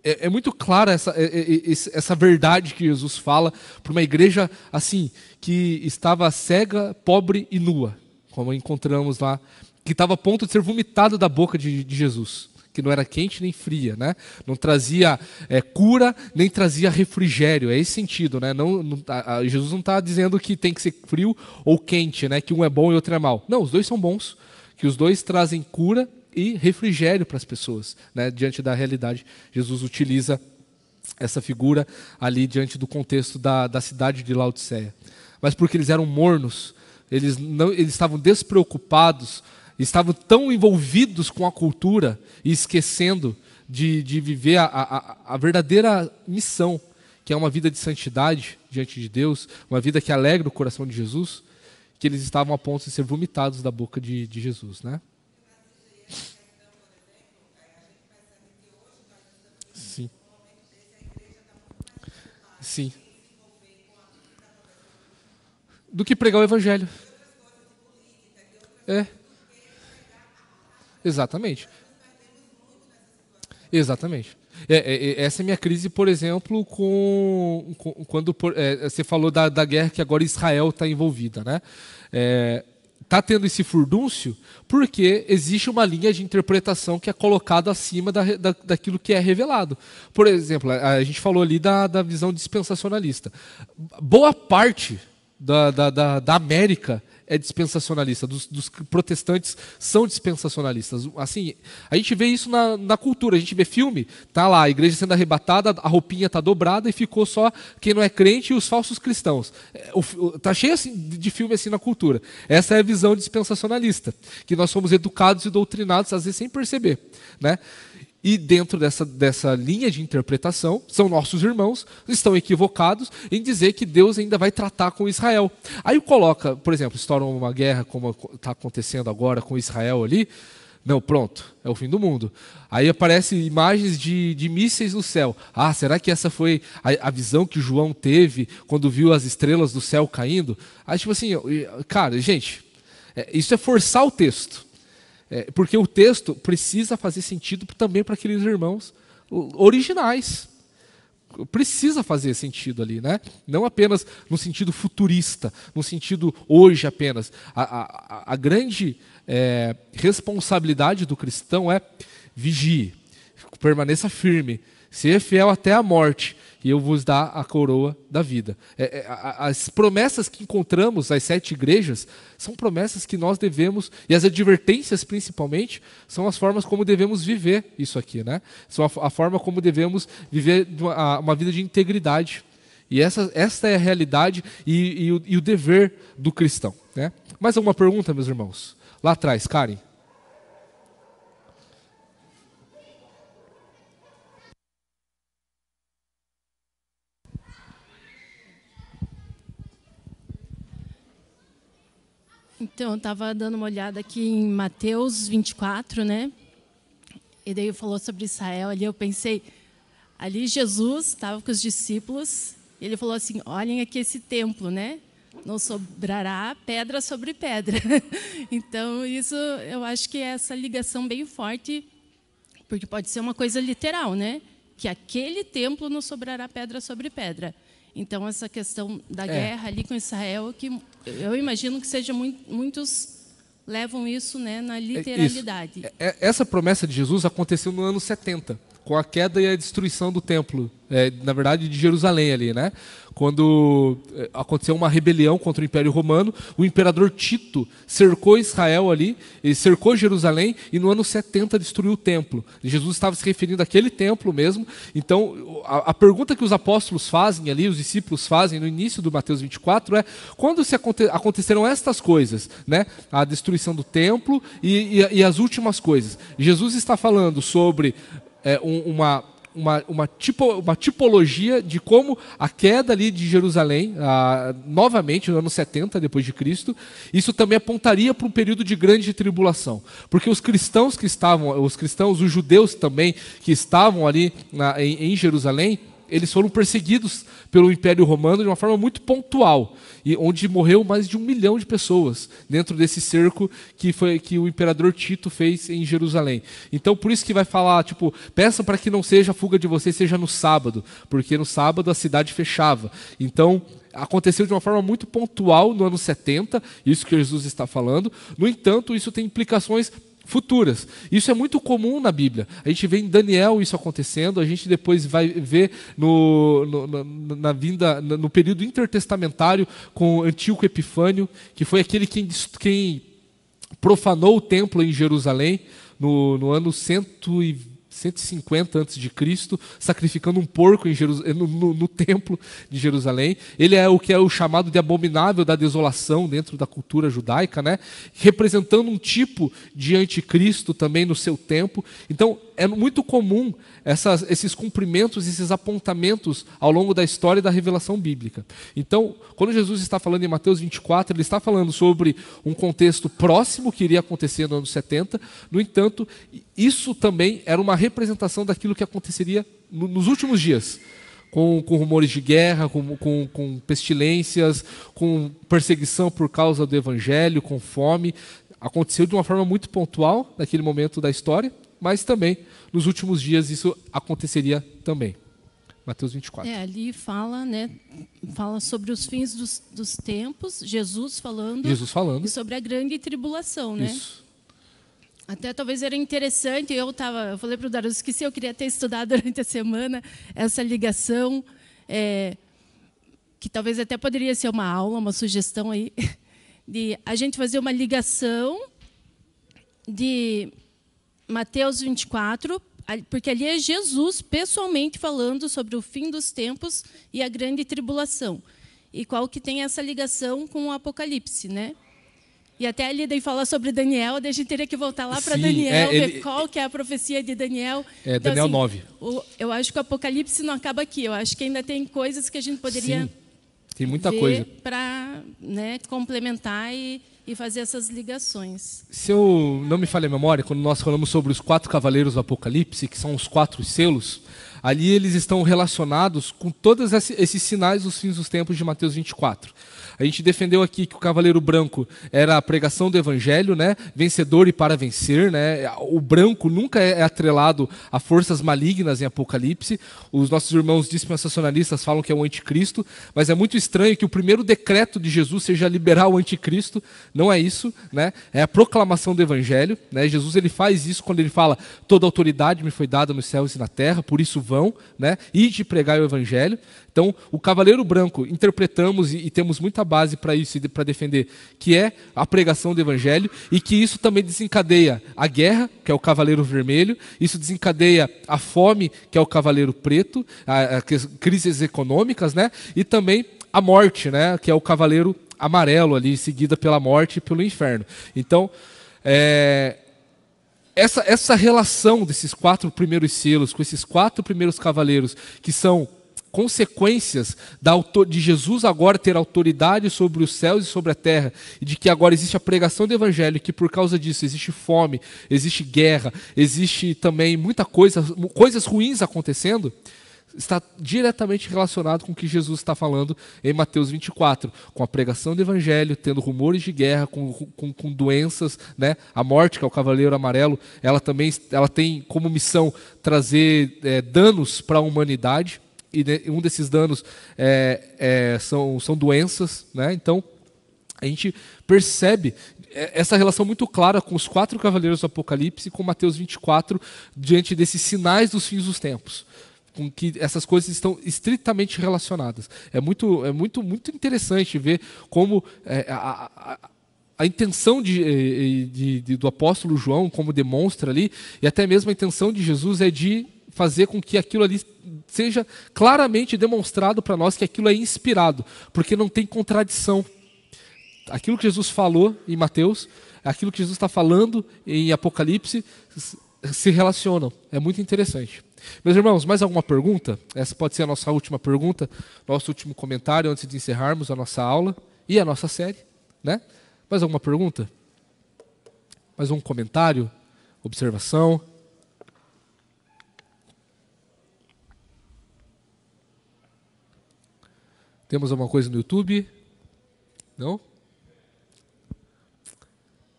É muito clara essa verdade que Jesus fala para uma igreja assim que estava cega, pobre e nua, como encontramos lá, que estava a ponto de ser vomitado da boca de Jesus, que não era quente nem fria, né? Não trazia cura, nem trazia refrigério. É esse sentido, né? Jesus não está dizendo que tem que ser frio ou quente, né? Que um é bom e outro é mau. Não, os dois são bons, que os dois trazem cura e refrigério para as pessoas, né? Diante da realidade. Jesus utiliza essa figura ali diante do contexto da cidade de Laodiceia. Mas porque eles eram mornos, eles estavam despreocupados, estavam tão envolvidos com a cultura e esquecendo de viver a verdadeira missão, que é uma vida de santidade diante de Deus, uma vida que alegra o coração de Jesus, que eles estavam a ponto de ser vomitados da boca de Jesus, né? Sim. Sim. Do que pregar o evangelho. Exatamente. Exatamente. Essa é a minha crise, por exemplo, quando você falou da guerra que agora Israel está envolvida, né? Está tendo esse furdúncio porque existe uma linha de interpretação que é colocada acima daquilo que é revelado. Por exemplo, a gente falou ali da visão dispensacionalista. Boa parte da América é dispensacionalista, dos protestantes são dispensacionalistas. Assim, a gente vê isso na cultura, a gente vê filme, tá lá, a igreja sendo arrebatada, a roupinha tá dobrada e ficou só quem não é crente e os falsos cristãos. Tá cheio assim, de filme assim na cultura. Essa é a visão dispensacionalista, que nós somos educados e doutrinados, às vezes sem perceber, né? E dentro dessa linha de interpretação, são nossos irmãos, estão equivocados em dizer que Deus ainda vai tratar com Israel. Aí coloca, por exemplo, estoura uma guerra como está acontecendo agora com Israel ali. Não, pronto, é o fim do mundo. Aí aparecem imagens de mísseis no céu. Ah, será que essa foi a visão que João teve quando viu as estrelas do céu caindo? Aí tipo assim, cara, gente, isso é forçar o texto. Porque o texto precisa fazer sentido também para aqueles irmãos originais. Precisa fazer sentido ali, né? Não apenas no sentido futurista, no sentido hoje apenas. A grande responsabilidade do cristão é vigie, permaneça firme, ser fiel até a morte, e eu vos dar a coroa da vida. As promessas que encontramos, as 7 igrejas, são promessas que nós devemos, e as advertências principalmente, são as formas como devemos viver isso aqui, né? São a forma como devemos viver uma vida de integridade. E esta é a realidade e o dever do cristão, né? Mais alguma pergunta, meus irmãos? Lá atrás, Karen. Então, eu estava dando uma olhada aqui em Mateus 24, né? E daí falou sobre Israel. Ali eu pensei, ali Jesus estava com os discípulos, e ele falou assim, olhem aqui esse templo, né? Não sobrará pedra sobre pedra. Então, isso, eu acho que é essa ligação bem forte Porque pode ser uma coisa literal, né? Que aquele templo não sobrará pedra sobre pedra. Então, essa questão da guerra ali com Israel, que eu imagino que seja muitos levam isso, né, na literalidade. Essa promessa de Jesus aconteceu no ano 70, com a queda e a destruição do templo, na verdade de Jerusalém ali, né? Quando aconteceu uma rebelião contra o Império Romano, o imperador Tito cercou Israel ali, ele cercou Jerusalém e no ano 70 destruiu o templo. E Jesus estava se referindo àquele templo mesmo. Então, a pergunta que os apóstolos fazem ali, os discípulos fazem no início do Mateus 24 é: quando aconteceram estas coisas, né? A destruição do templo e as últimas coisas. Jesus está falando sobre uma tipologia de como a queda ali de Jerusalém, novamente no ano 70 depois de Cristo, isso também apontaria para um período de grande tribulação, porque os judeus também que estavam ali em Jerusalém, eles foram perseguidos pelo Império Romano de uma forma muito pontual, e onde morreu mais de 1 milhão de pessoas dentro desse cerco que o imperador Tito fez em Jerusalém. Então, por isso que vai falar, tipo, peçam para que não seja a fuga de vocês, seja no sábado, porque no sábado a cidade fechava. Então, aconteceu de uma forma muito pontual no ano 70, isso que Jesus está falando. No entanto, isso tem implicações futuras. Isso é muito comum na Bíblia. A gente vê em Daniel isso acontecendo, a gente depois vai ver no período intertestamentário com Antíoco Epifânio, que foi aquele quem profanou o templo em Jerusalém no ano 150 a.C., sacrificando um porco no templo de Jerusalém. Ele é o que é o chamado de abominável da desolação dentro da cultura judaica, né? Representando um tipo de anticristo também no seu tempo. Então, é muito comum esses cumprimentos, esses apontamentos ao longo da história e da revelação bíblica. Então, quando Jesus está falando em Mateus 24, ele está falando sobre um contexto próximo que iria acontecer no ano 70. No entanto, isso também era uma representação daquilo que aconteceria nos últimos dias, com rumores de guerra, com pestilências, com perseguição por causa do evangelho, com fome. Aconteceu de uma forma muito pontual naquele momento da história, mas também nos últimos dias isso aconteceria também. Mateus 24. Ali fala, né, fala sobre os fins dos tempos, Jesus falando. E sobre a grande tribulação, né? Isso. Até talvez era interessante, eu falei para o Daru, esqueci, eu queria ter estudado durante a semana essa ligação, que talvez até poderia ser uma aula, uma sugestão aí, de a gente fazer uma ligação de Mateus 24, porque ali é Jesus pessoalmente falando sobre o fim dos tempos e a grande tribulação. E qual que tem essa ligação com o Apocalipse, né? E até ali daí fala sobre Daniel, daí a gente teria que voltar lá para Daniel, ver qual que é a profecia de Daniel. Então, Daniel assim, 9. Eu acho que o Apocalipse não acaba aqui, eu acho que ainda tem coisas que a gente poderia tem muita coisa para, né, complementar e fazer essas ligações. Se eu não me falha a memória, quando nós falamos sobre os 4 cavaleiros do Apocalipse, que são os 4 selos, ali eles estão relacionados com todos esses sinais dos fins dos tempos de Mateus 24. A gente defendeu aqui que o cavaleiro branco era a pregação do evangelho, né? Vencedor e para vencer, né? O branco nunca é atrelado a forças malignas em Apocalipse. Os nossos irmãos dispensacionalistas falam que é o anticristo, mas é muito estranho que o primeiro decreto de Jesus seja liberar o anticristo. Não é isso, né? É a proclamação do evangelho, né? Jesus ele faz isso quando ele fala: toda autoridade me foi dada nos céus e na terra, por isso vão, né? Ide pregar o evangelho. Então, o cavaleiro branco, interpretamos e temos muita base para isso, para defender, que é a pregação do evangelho, e que isso também desencadeia a guerra, que é o cavaleiro vermelho, isso desencadeia a fome, que é o cavaleiro preto, as crises econômicas, né? E também a morte, né? Que é o cavaleiro amarelo ali, seguida pela morte e pelo inferno. Então, essa relação desses 4 primeiros selos, com esses 4 primeiros cavaleiros, que são consequências de Jesus agora ter autoridade sobre os céus e sobre a terra, e de que agora existe a pregação do evangelho, e que por causa disso existe fome, existe guerra, existe também muita coisas ruins acontecendo, está diretamente relacionado com o que Jesus está falando em Mateus 24, com a pregação do evangelho, tendo rumores de guerra, com doenças, né? A morte, que é o cavaleiro amarelo, ela tem como missão trazer danos para a humanidade, e um desses danos são doenças, né? Então, a gente percebe essa relação muito clara com os 4 cavaleiros do Apocalipse e com Mateus 24, diante desses sinais dos fins dos tempos, com que essas coisas estão estritamente relacionadas. É muito interessante ver como a intenção do apóstolo João, como demonstra ali, e até mesmo a intenção de Jesus é de fazer com que aquilo ali seja claramente demonstrado para nós que aquilo é inspirado, porque não tem contradição. Aquilo que Jesus falou em Mateus, aquilo que Jesus está falando em Apocalipse, se relacionam. É muito interessante. Meus irmãos, mais alguma pergunta? Essa pode ser a nossa última pergunta, nosso último comentário antes de encerrarmos a nossa aula e a nossa série, né? Mais alguma pergunta? Mais um comentário? Observação? Temos alguma coisa no YouTube? Não?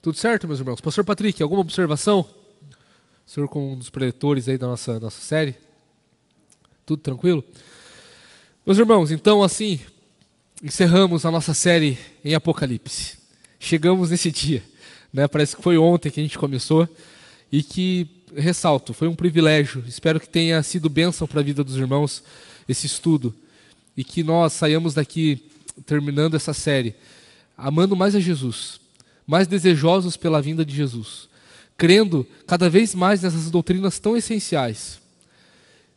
Tudo certo, meus irmãos? Pastor Patrick, alguma observação? O senhor como um dos preletores aí da nossa série? Tudo tranquilo? Meus irmãos, então assim, encerramos a nossa série em Apocalipse. Chegamos nesse dia, né? Parece que foi ontem que a gente começou e que, ressalto, foi um privilégio. Espero que tenha sido bênção para a vida dos irmãos esse estudo e que nós saiamos daqui, terminando essa série, amando mais a Jesus, mais desejosos pela vinda de Jesus, crendo cada vez mais nessas doutrinas tão essenciais,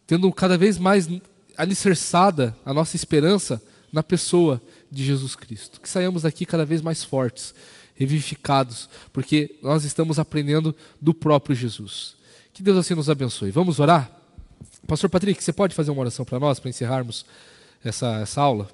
tendo cada vez mais alicerçada a nossa esperança na pessoa de Jesus Cristo. Que saiamos daqui cada vez mais fortes, revivificados, porque nós estamos aprendendo do próprio Jesus. Que Deus assim nos abençoe. Vamos orar? Pastor Patrick, você pode fazer uma oração para nós, para encerrarmos essa aula?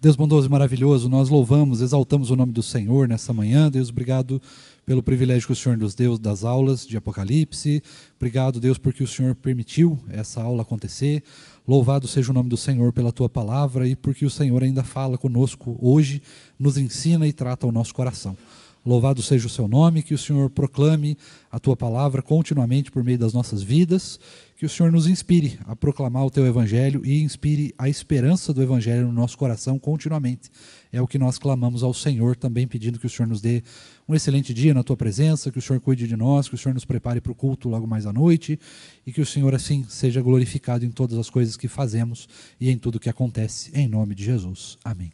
Deus bondoso e maravilhoso, nós louvamos, exaltamos o nome do Senhor nessa manhã. Deus, obrigado pelo privilégio que o Senhor nos deu das aulas de Apocalipse. Obrigado, Deus, porque o Senhor permitiu essa aula acontecer. Louvado seja o nome do Senhor pela Tua palavra e porque o Senhor ainda fala conosco hoje, nos ensina e trata o nosso coração. Louvado seja o Seu nome, que o Senhor proclame a Tua palavra continuamente por meio das nossas vidas, que o Senhor nos inspire a proclamar o Teu Evangelho e inspire a esperança do Evangelho no nosso coração continuamente. É o que nós clamamos ao Senhor, também pedindo que o Senhor nos dê um excelente dia na Tua presença, que o Senhor cuide de nós, que o Senhor nos prepare para o culto logo mais à noite e que o Senhor assim seja glorificado em todas as coisas que fazemos e em tudo que acontece, em nome de Jesus. Amém.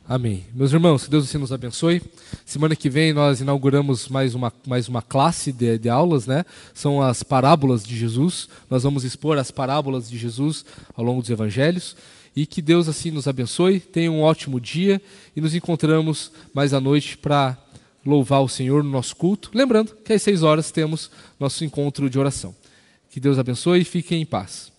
Amém. Meus irmãos, que Deus assim nos abençoe. Semana que vem nós inauguramos mais uma classe de aulas, né? São as parábolas de Jesus. Nós vamos expor as parábolas de Jesus ao longo dos evangelhos. E que Deus assim nos abençoe. Tenha um ótimo dia e nos encontramos mais à noite para louvar o Senhor no nosso culto. Lembrando que às 6 horas temos nosso encontro de oração. Que Deus abençoe e fiquem em paz.